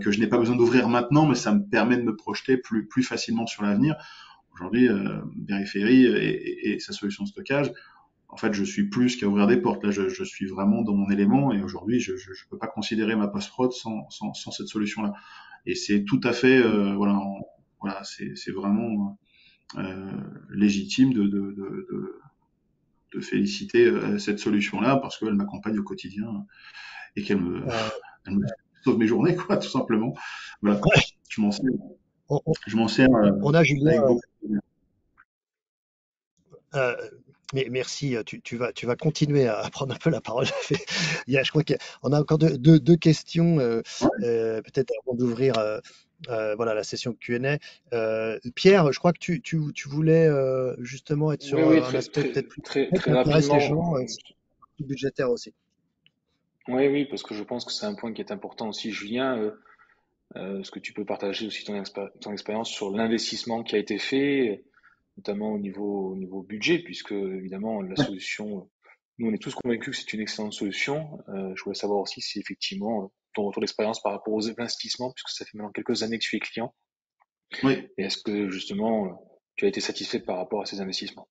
que je n'ai pas besoin d'ouvrir maintenant, mais ça me permet de me projeter plus facilement sur l'avenir. Aujourd'hui, Berry et sa solution de stockage, en fait, je suis plus qu'à ouvrir des portes. Là, je suis vraiment dans mon élément et aujourd'hui, je peux pas considérer ma post-prod sans cette solution-là. Et c'est tout à fait, voilà, c'est vraiment légitime de féliciter cette solution-là parce qu'elle m'accompagne au quotidien et Euh, elle me sauve mes journées, quoi, tout simplement. Voilà, je m'en sers, on, on- je m'en sers on a Julien. avec beaucoup. Euh, mais merci, tu vas continuer à prendre un peu la parole. Je crois qu'on a encore deux questions, peut-être avant d'ouvrir voilà, la session Q&A. Pierre, je crois que tu voulais justement être sur Oui, un aspect peut-être plus très qui intéresse les gens, rapidement. plus budgétaire aussi. Oui, parce que je pense que c'est un point qui est important aussi, Julien. Est-ce que tu peux partager aussi ton expérience sur l'investissement qui a été fait, notamment au niveau budget, puisque évidemment la solution, nous on est tous convaincus que c'est une excellente solution. Je voulais savoir aussi si effectivement ton retour d'expérience par rapport aux investissements, puisque ça fait maintenant quelques années que tu es client, Oui. et est-ce que justement tu as été satisfait par rapport à ces investissements?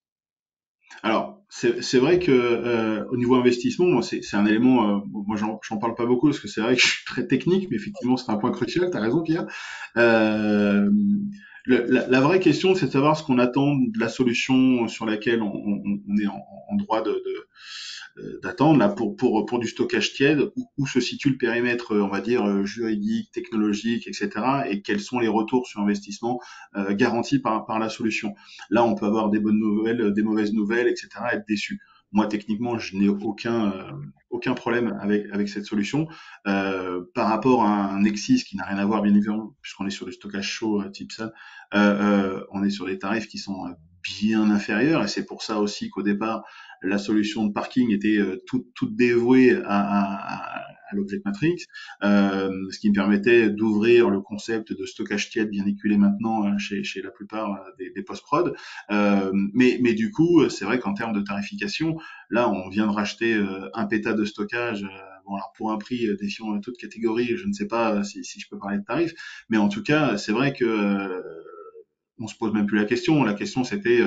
Alors, c'est vrai que au niveau investissement, moi, c'est un élément. Moi, j'en parle pas beaucoup parce que c'est vrai que je suis très technique, mais effectivement, c'est un point crucial. T'as raison, Pierre. Euh, la vraie question, c'est de savoir ce qu'on attend de la solution sur laquelle on est en droit d'attendre là pour du stockage tiède, où se situe le périmètre, on va dire juridique, technologique, etc. Et quels sont les retours sur investissement garantis par la solution. Là, on peut avoir des bonnes nouvelles, des mauvaises nouvelles, etc. Être déçu. Moi, techniquement, je n'ai aucun problème avec cette solution. Par rapport à un Nexis qui n'a rien à voir, bien évidemment, puisqu'on est sur du stockage chaud type ça, on est sur des tarifs qui sont bien inférieurs, et c'est pour ça aussi qu'au départ, la solution de parking était toute dévouée à l'Object Matrix, ce qui me permettait d'ouvrir le concept de stockage tiède bien éculé maintenant chez la plupart des post-prod. Mais du coup, c'est vrai qu'en termes de tarification, là, on vient de racheter un péta de stockage. Bon, alors pour un prix défiant toute catégorie, je ne sais pas si je peux parler de tarif, mais en tout cas, c'est vrai que on se pose même plus la question. La question, c'était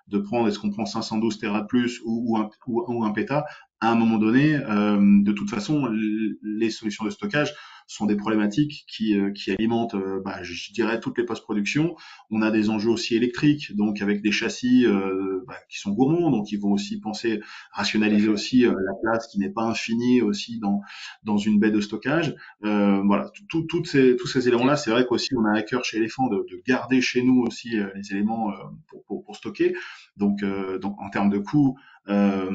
de prendre, est-ce qu'on prend 512 Tera de plus ou un péta. À un moment donné, de toute façon, les solutions de stockage sont des problématiques qui alimentent, je dirais, toutes les post-productions. On a des enjeux aussi électriques, donc avec des châssis qui sont gourmands, donc ils vont aussi penser Tout à rationaliser fait. aussi la place qui n'est pas infinie aussi dans une baie de stockage. Voilà, tous ces éléments-là, Et, c'est vrai qu'aussi on a à cœur chez Elephant de garder chez nous aussi les éléments pour stocker. Donc en termes de coûts, euh,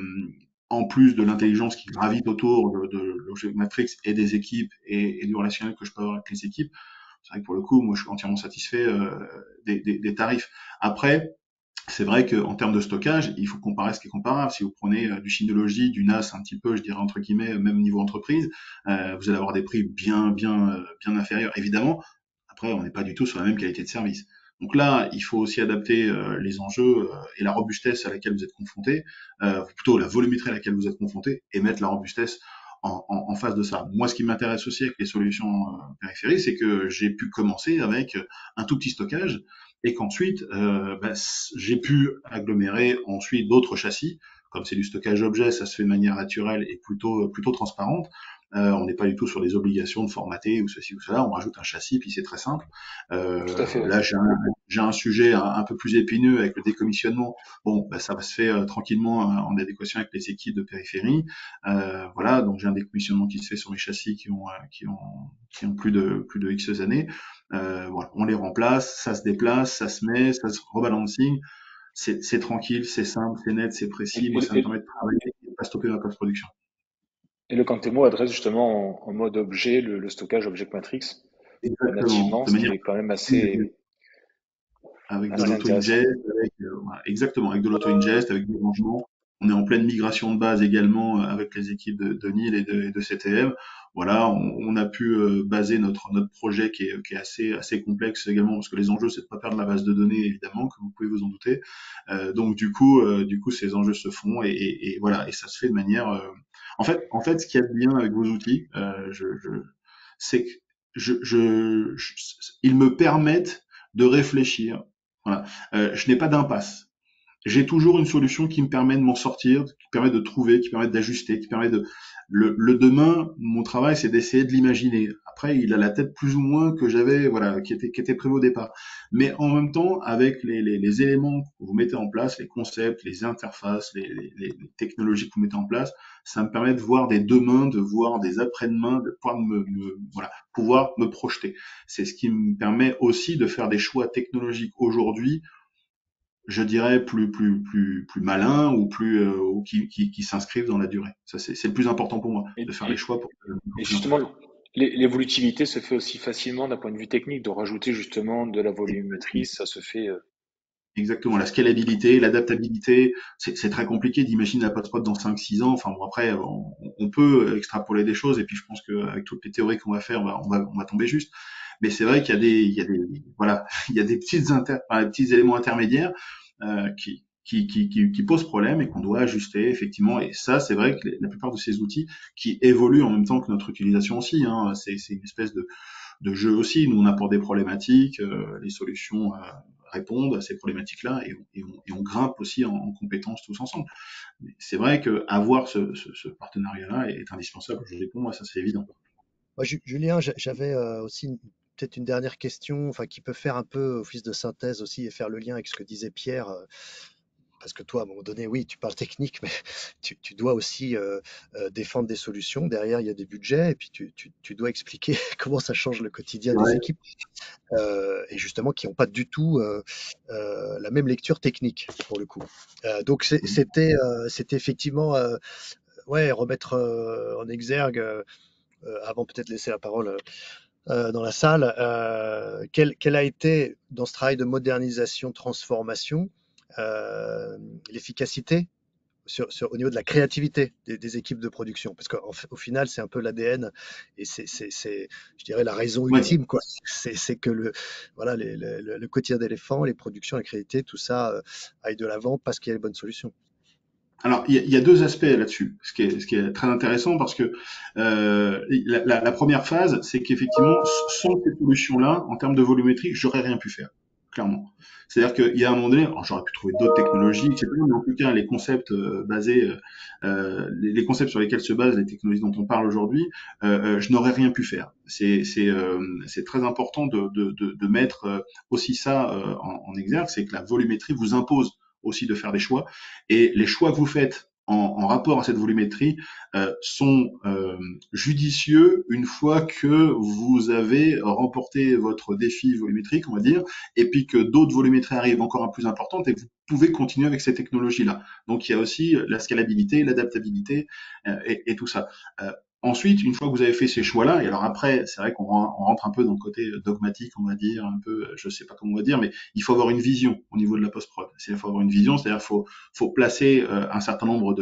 en plus de l'intelligence qui gravite autour de l'objet Matrix et des équipes et du relationnel que je peux avoir avec les équipes, c'est vrai que pour le coup, moi je suis entièrement satisfait des tarifs. Après, c'est vrai qu'en termes de stockage, il faut comparer ce qui est comparable. Si vous prenez du Synology, du NAS un petit peu, je dirais entre guillemets, même niveau entreprise, vous allez avoir des prix bien inférieurs. Évidemment, après, on n'est pas du tout sur la même qualité de service. Donc là, il faut aussi adapter les enjeux et la robustesse à laquelle vous êtes confronté, plutôt la volumétrie à laquelle vous êtes confronté, et mettre la robustesse en face de ça. Moi, ce qui m'intéresse aussi avec les solutions périphériques, c'est que j'ai pu commencer avec un tout petit stockage et qu'ensuite j'ai pu agglomérer ensuite d'autres châssis. Comme c'est du stockage objet, ça se fait de manière naturelle et plutôt transparente. On n'est pas du tout sur des obligations de formater ou ceci ou cela. On rajoute un châssis, puis c'est très simple. tout à fait, ouais. Là, j'ai un sujet un peu plus épineux avec le décommissionnement. Bon, ça va se faire tranquillement en adéquation avec les équipes de périphérie. Voilà, donc j'ai un décommissionnement qui se fait sur mes châssis qui ont plus de X années. Voilà, on les remplace, ça se déplace, ça se met, ça se rebalancing. C'est tranquille, c'est simple, c'est net, c'est Et, précis. Moi, ça me et- permet de travailler et de pas stopper ma post-production. et le Cantemo adresse justement en mode objet le stockage Object Matrix Exactement, nativement, de ce qui manière est quand même assez, avec de assez intéressant. l'auto-ingest, voilà, exactement, avec de l'auto-ingest, avec du rangement. On est en pleine migration de base également avec les équipes de Nil et de CTM. Voilà, on a pu baser notre projet qui est assez complexe également parce que les enjeux c'est de pas perdre la base de données évidemment, comme vous pouvez vous en douter. Donc du coup ces enjeux se font et voilà et ça se fait de manière. En fait, ce qu'il y a de bien avec vos outils, c'est que ils me permettent de réfléchir Voilà. Je n'ai pas d'impasse. J'ai toujours une solution qui me permet de m'en sortir, qui permet de trouver, qui permet d'ajuster, qui permet de... Le demain, mon travail, c'est d'essayer de l'imaginer. Après, il a la tête plus ou moins que j'avais, voilà, qui était prévu au départ. Mais en même temps, avec les éléments que vous mettez en place, les concepts, les interfaces, les technologies que vous mettez en place, ça me permet de voir des demain, de voir des après-demain, de pouvoir voilà, pouvoir me projeter. C'est ce qui me permet aussi de faire des choix technologiques aujourd'hui, je dirais plus malin ou ou qui s'inscrivent dans la durée. Ça c'est le plus important pour moi, Et, de faire les et- choix pour le et plus important. justement, l'évolutivité se fait aussi facilement d'un point de vue technique, de rajouter justement de la volumétrie, ça se fait. Exactement, la scalabilité, l'adaptabilité, c'est très compliqué d'imaginer la post-prod dans 5-6 ans. Enfin bon, après, on peut extrapoler des choses, et puis je pense qu'avec toutes les théories qu'on va faire, on va tomber juste. Mais c'est vrai qu'il y a voilà, il y a des des petits éléments intermédiaires qui posent problème et qu'on doit ajuster effectivement. Et ça, c'est vrai que la plupart de ces outils qui évoluent en même temps que notre utilisation aussi, hein, c'est une espèce de jeu aussi. Nous, on apporte des problématiques, les solutions répondent à ces problématiques-là, et on grimpe aussi en compétences tous ensemble. Mais c'est vrai que avoir ce partenariat-là est indispensable aujourd'hui pour moi, ça c'est évident. Moi, Julien, j'avais aussi peut-être une dernière question, enfin, qui peut faire un peu office de synthèse aussi et faire le lien avec ce que disait Pierre. Parce que toi, à un moment donné, oui, tu parles technique, mais tu dois aussi défendre des solutions. Derrière, il y a des budgets, et puis tu dois expliquer comment ça change le quotidien des Ouais. équipes, et justement qui n'ont pas du tout la même lecture technique, pour le coup. Donc c'était effectivement, ouais, remettre en exergue, avant peut-être laisser la parole dans la salle, quelle a été, dans ce travail de modernisation, transformation, l'efficacité au niveau de la créativité des équipes de production? Parce qu'au final, c'est un peu l'ADN, et je dirais, la raison Ouais. ultime, quoi. C'est que voilà, le quotidien d'éléphant, les productions, la créativité, tout ça aille de l'avant parce qu'il y a les bonnes solutions. Alors, il y a deux aspects là-dessus, ce qui est très intéressant, parce que la première phase, c'est qu'effectivement, sans ces solutions-là, en termes de volumétrie, j'aurais rien pu faire, clairement. C'est-à-dire qu'il y a un moment donné, alors j'aurais pu trouver d'autres technologies, etc., mais en tout cas, les concepts les concepts sur lesquels se basent les technologies dont on parle aujourd'hui, je n'aurais rien pu faire. C'est très important de mettre aussi ça en exergue, c'est que la volumétrie vous impose aussi de faire des choix, et les choix que vous faites en rapport à cette volumétrie sont judicieux une fois que vous avez remporté votre défi volumétrique, on va dire, et puis que d'autres volumétries arrivent encore plus importantes, et que vous pouvez continuer avec ces technologies-là. Donc il y a aussi la scalabilité, l'adaptabilité et tout ça. Ensuite, une fois que vous avez fait ces choix-là, et alors après, c'est vrai qu'on rentre un peu dans le côté dogmatique, on va dire, un peu, je sais pas comment on va dire, mais il faut avoir une vision au niveau de la post-prod. Il faut avoir une vision, c'est-à-dire faut placer un certain nombre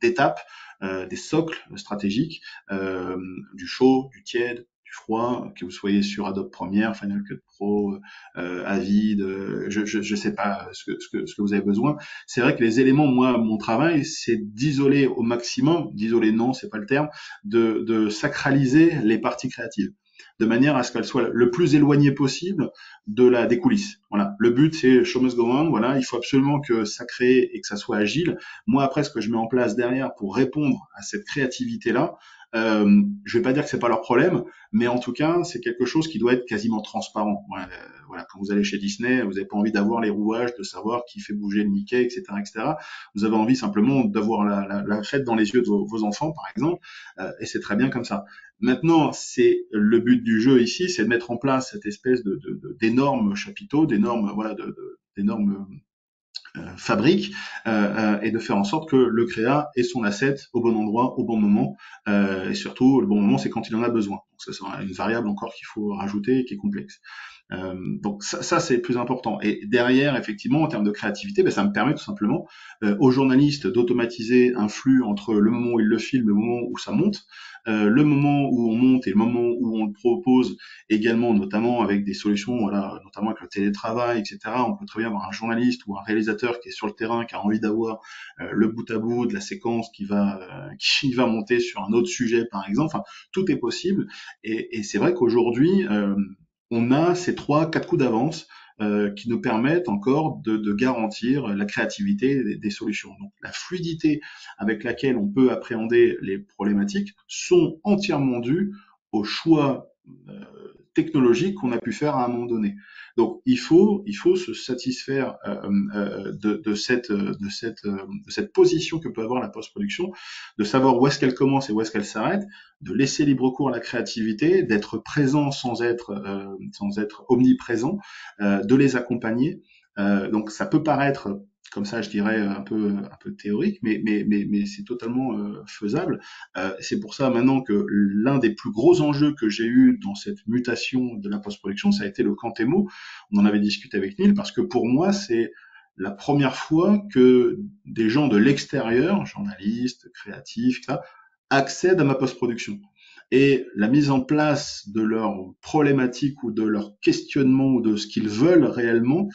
d'étapes, des socles stratégiques, du chaud, du tiède, du froid, que vous soyez sur Adobe Premiere, Final Cut Pro, Avid, je sais pas ce que vous avez besoin. C'est vrai que les éléments, moi, mon travail, c'est d'isoler au maximum, d'isoler non, c'est pas le terme, de sacraliser les parties créatives, de manière à ce qu'elles soient le plus éloignées possible des coulisses. Voilà. Le but, c'est show must go on. Voilà. Il faut absolument que ça crée et que ça soit agile. Moi, après, ce que je mets en place derrière pour répondre à cette créativité-là, je vais pas dire que c'est pas leur problème, mais en tout cas, c'est quelque chose qui doit être quasiment transparent. Voilà, voilà. Quand vous allez chez Disney, vous n'avez pas envie d'avoir les rouages, de savoir qui fait bouger le Mickey, etc., etc. Vous avez envie simplement d'avoir la fête dans les yeux de vos enfants, par exemple, et c'est très bien comme ça. Maintenant, c'est le but du jeu ici, c'est de mettre en place cette espèce d'énormes chapiteaux, d'énormes voilà, d'énormes fabriques, et de faire en sorte que le créa ait son asset au bon endroit, au bon moment, et surtout le bon moment, c'est quand il en a besoin. Donc ça, c'est une variable encore qu'il faut rajouter et qui est complexe. Donc ça c'est le plus important. Et derrière, effectivement, en termes de créativité, ben, ça me permet tout simplement aux journalistes d'automatiser un flux entre le moment où ils le filment, le moment où ça monte, le moment où on monte et le moment où on le propose également, notamment avec des solutions, voilà, notamment avec le télétravail, etc. On peut très bien avoir un journaliste ou un réalisateur qui est sur le terrain, qui a envie d'avoir le bout à bout de la séquence qui va monter sur un autre sujet, par exemple. Enfin, tout est possible. Et c'est vrai qu'aujourd'hui, on a ces 3-4 coups d'avance qui nous permettent encore de garantir la créativité des solutions. Donc la fluidité avec laquelle on peut appréhender les problématiques sont entièrement dues au choix technologique qu'on a pu faire à un moment donné. Donc il faut se satisfaire de cette position que peut avoir la post-production, de savoir où est-ce qu'elle commence et où est-ce qu'elle s'arrête, de laisser libre cours à la créativité, d'être présent sans être omniprésent, de les accompagner. Donc ça peut paraître comme ça, je dirais un peu théorique, mais c'est totalement faisable. C'est pour ça maintenant que l'un des plus gros enjeux que j'ai eu dans cette mutation de la post-production, ça a été le Quantemo. On en avait discuté avec Neil parce que pour moi, c'est la première fois que des gens de l'extérieur, journalistes, créatifs, etc., accèdent à ma post-production. Et la mise en place de leurs problématiques ou de leurs questionnements ou de ce qu'ils veulent réellement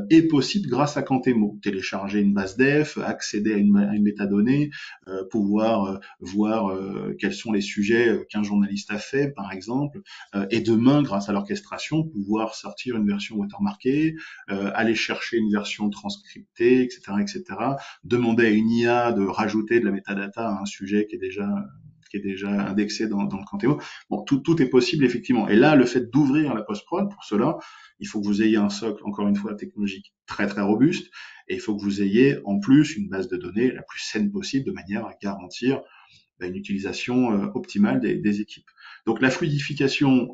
est possible grâce à Quantemo. Télécharger une base def, accéder à une métadonnée, pouvoir voir quels sont les sujets qu'un journaliste a fait, par exemple, et demain, grâce à l'orchestration, pouvoir sortir une version watermarkée, aller chercher une version transcriptée, etc., etc. Demander à une IA de rajouter de la métadata à un sujet qui est déjà indexé dans le Quantemo. Bon, tout est possible effectivement. Et là, le fait d'ouvrir la post-prod, pour cela, il faut que vous ayez un socle, encore une fois, technologique très très robuste, et il faut que vous ayez en plus une base de données la plus saine possible, de manière à garantir une utilisation optimale des équipes. Donc la fluidification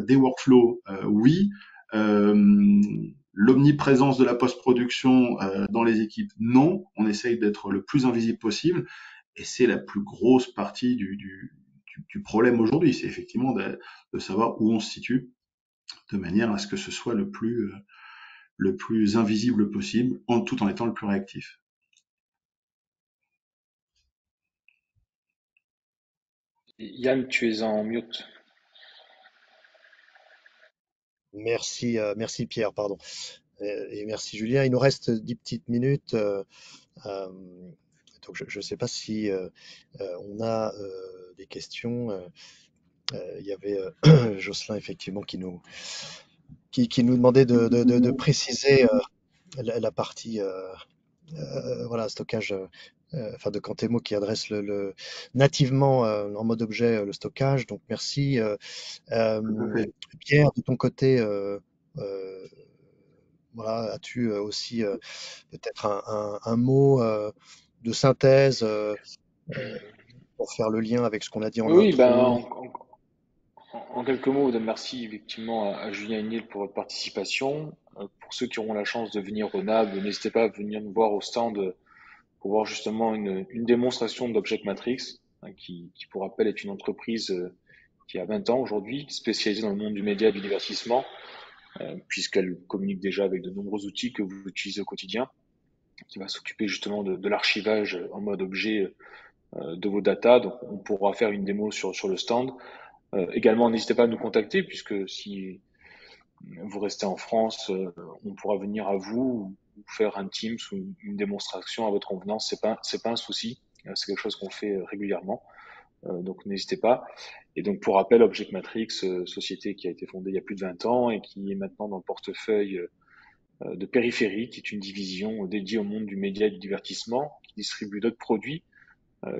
des workflows, oui. L'omniprésence de la post-production dans les équipes, non. On essaye d'être le plus invisible possible. Et c'est la plus grosse partie du problème aujourd'hui, c'est effectivement de savoir où on se situe, de manière à ce que ce soit le plus invisible possible, tout en étant le plus réactif. Yann, tu es en mute. Merci Pierre, pardon. Et merci Julien. Il nous reste 10 petites minutes. Euh, donc je ne sais pas si on a des questions. Il y avait Jocelyn effectivement qui nous demandait de préciser la partie voilà, stockage enfin de Quantemo qui adresse nativement en mode objet le stockage. Donc merci. Tout à fait. Pierre, de ton côté, euh, voilà, as-tu aussi peut-être un mot de synthèse pour faire le lien avec ce qu'on a dit en Oui, ben, intro? en quelques mots, merci effectivement à Julien et Neil pour votre participation. Pour ceux qui auront la chance de venir au NAB, n'hésitez pas à venir nous voir au stand pour voir justement une démonstration d'Object Matrix, hein, qui, pour rappel, est une entreprise qui a 20 ans aujourd'hui, spécialisée dans le monde du média et du divertissement, puisqu'elle communique déjà avec de nombreux outils que vous utilisez au quotidien, qui va s'occuper justement de l'archivage en mode objet de vos datas. Donc, on pourra faire une démo sur le stand. Également, n'hésitez pas à nous contacter, puisque si vous restez en France, on pourra venir à vous ou faire un Teams ou une démonstration à votre convenance. C'est pas un souci. C'est quelque chose qu'on fait régulièrement. Donc n'hésitez pas. Et donc pour rappel, Object Matrix, société qui a été fondée il y a plus de 20 ans et qui est maintenant dans le portefeuille de Périphérie, qui est une division dédiée au monde du média et du divertissement, qui distribue d'autres produits.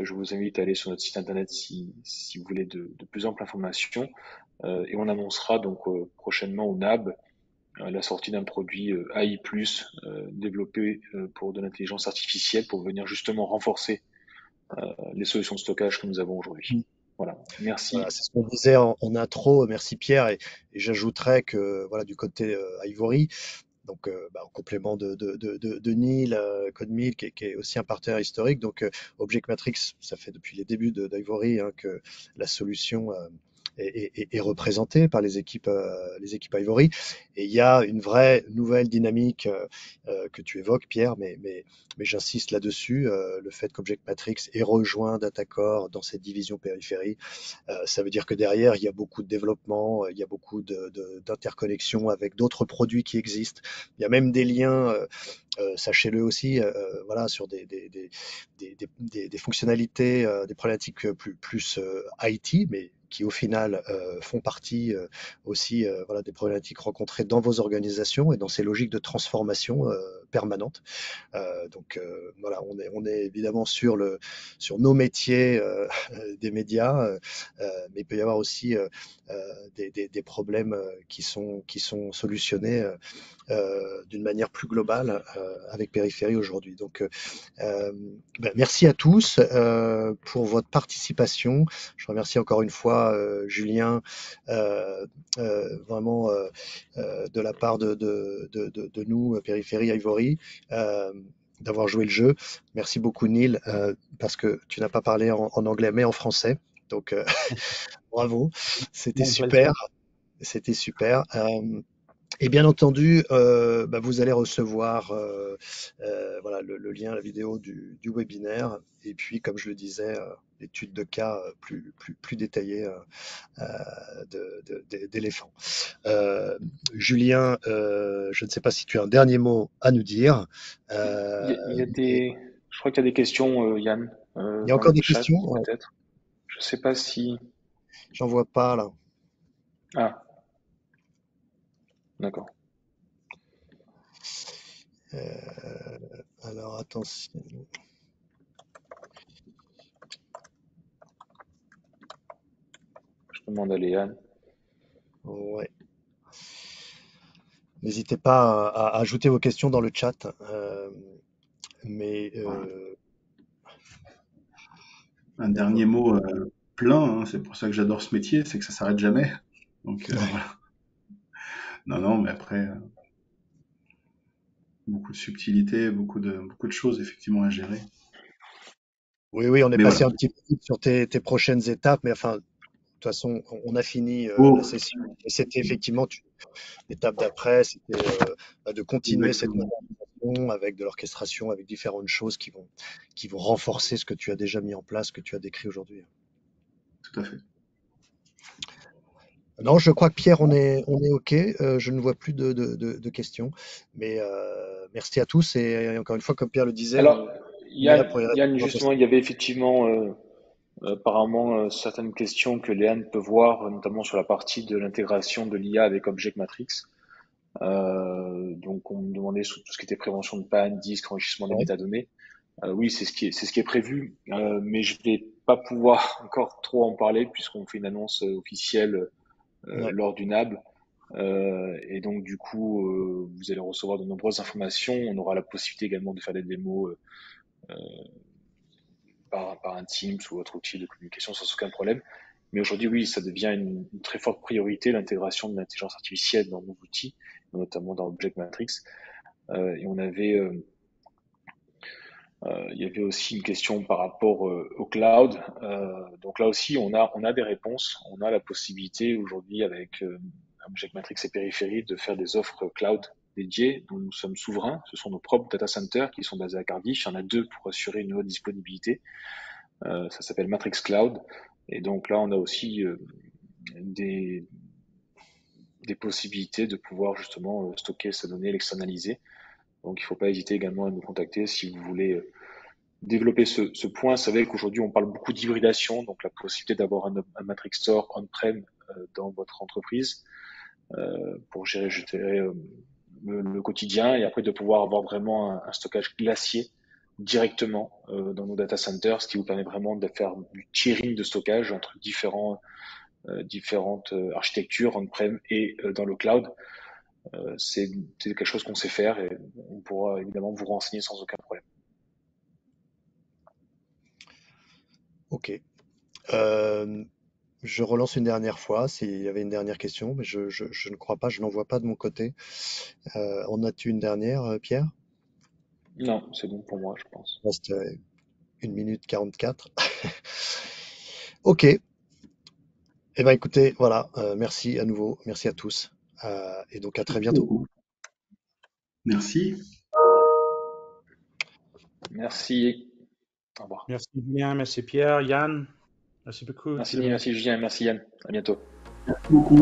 Je vous invite à aller sur notre site internet si vous voulez de plus amples informations. Et on annoncera donc prochainement au NAB la sortie d'un produit AI+, développé pour de l'intelligence artificielle pour venir justement renforcer les solutions de stockage que nous avons aujourd'hui. Voilà, merci. Voilà, c'est ce qu'on disait en intro. Merci Pierre. Et j'ajouterais que voilà, du côté Ivory, donc en complément de Neil, CodeMill, qui est aussi un partenaire historique. Donc Object Matrix, ça fait depuis les débuts d'Ivory hein, que la solution est représentée par les équipes Ivory. Et il y a une vraie nouvelle dynamique que tu évoques, Pierre, mais j'insiste là-dessus. Le fait qu'Object Matrix ait rejoint Datacore dans cette division périphérie, ça veut dire que derrière, il y a beaucoup de développement, il y a beaucoup d'interconnexions avec d'autres produits qui existent. Il y a même des liens, sachez-le aussi, voilà, sur des fonctionnalités, des problématiques plus IT, mais qui au final font partie aussi voilà, des problématiques rencontrées dans vos organisations et dans ces logiques de transformation permanente. Donc voilà, on est évidemment sur nos métiers des médias, mais il peut y avoir aussi des problèmes qui sont solutionnés d'une manière plus globale avec Périphérie aujourd'hui. Donc merci à tous pour votre participation. Je remercie encore une fois Julien, vraiment de la part de nous, Périphérie Ivory, d'avoir joué le jeu. Merci beaucoup Neil, parce que tu n'as pas parlé en anglais mais en français. Donc bravo, c'était super. C'était super. Et bien entendu, vous allez recevoir voilà, le lien, la vidéo du webinaire. Et puis, comme je le disais, l'étude de cas plus détaillée d'éléphants. Julien, je ne sais pas si tu as un dernier mot à nous dire. Je crois qu'il y a des questions, Yann, Il y a dans encore le des chat, questions? Ouais. peut-être. Je sais pas si. J'en vois pas là. Ah, d'accord. Alors attention. Je demande à Léane. Ouais. N'hésitez pas à ajouter vos questions dans le chat. Mais Un dernier mot plein, hein, c'est pour ça que j'adore ce métier, c'est que ça s'arrête jamais. Donc voilà. Non, mais après, beaucoup de subtilité, beaucoup de choses effectivement à gérer. oui, on est Mais passé voilà. un petit peu vite sur tes prochaines étapes, mais enfin, de toute façon, on a fini Oh, la session. Et c'était effectivement l'étape d'après, c'était de continuer cette exactement. modernisation avec de l'orchestration, avec différentes choses qui vont renforcer ce que tu as déjà mis en place, que tu as décrit aujourd'hui. Tout à fait. Non, je crois que Pierre, on est OK. Je ne vois plus de questions. Mais merci à tous. Et encore une fois, comme Pierre le disait, Alors, on est là pour y Yann, répondre à justement, il y avait effectivement apparemment certaines questions que Léane peut voir, notamment sur la partie de l'intégration de l'IA avec Object Matrix. Donc, on me demandait sur tout ce qui était prévention de panne, disque, enrichissement des Ouais. métadonnées. Oui, c'est ce qui est prévu, mais je vais pas pouvoir encore trop en parler puisqu'on fait une annonce officielle Ouais. lors du NAB. Et donc, du coup, vous allez recevoir de nombreuses informations. On aura la possibilité également de faire des démos par un Teams ou autre outil de communication sans aucun problème. Mais aujourd'hui, oui, ça devient une très forte priorité, l'intégration de l'intelligence artificielle dans nos outils, notamment dans Object Matrix. Et il y avait aussi une question par rapport au cloud. Donc là aussi, on a des réponses. On a la possibilité aujourd'hui avec Object Matrix et Périphérie de faire des offres cloud dédiées dont nous sommes souverains. Ce sont nos propres data centers qui sont basés à Cardiff. Il y en a 2 pour assurer une haute disponibilité. Ça s'appelle Matrix Cloud. Et donc là, on a aussi des possibilités de pouvoir justement stocker ces données, l'externaliser. Donc il ne faut pas hésiter également à nous contacter si vous voulez développer ce point. Vous savez qu'aujourd'hui, on parle beaucoup d'hybridation, donc la possibilité d'avoir un Matrix Store on-prem dans votre entreprise pour gérer, le quotidien et après de pouvoir avoir vraiment un stockage glacier directement dans nos data centers, ce qui vous permet vraiment de faire du tiering de stockage entre différentes architectures on-prem et dans le cloud. C'est quelque chose qu'on sait faire et on pourra évidemment vous renseigner sans aucun problème. OK. Je relance une dernière fois s'il y avait une dernière question, mais je ne crois pas, je n'en vois pas de mon côté. En as-tu une dernière, Pierre? Non, c'est bon pour moi, je pense. Il reste 1 minute 44. OK. Eh bien, écoutez, voilà, merci à nouveau, merci à tous. Et donc à très bientôt. Beaucoup. Merci. Merci. Au revoir. Merci bien, merci Pierre, Yann. Merci beaucoup. Merci Julien, merci Yann. À bientôt. Merci beaucoup.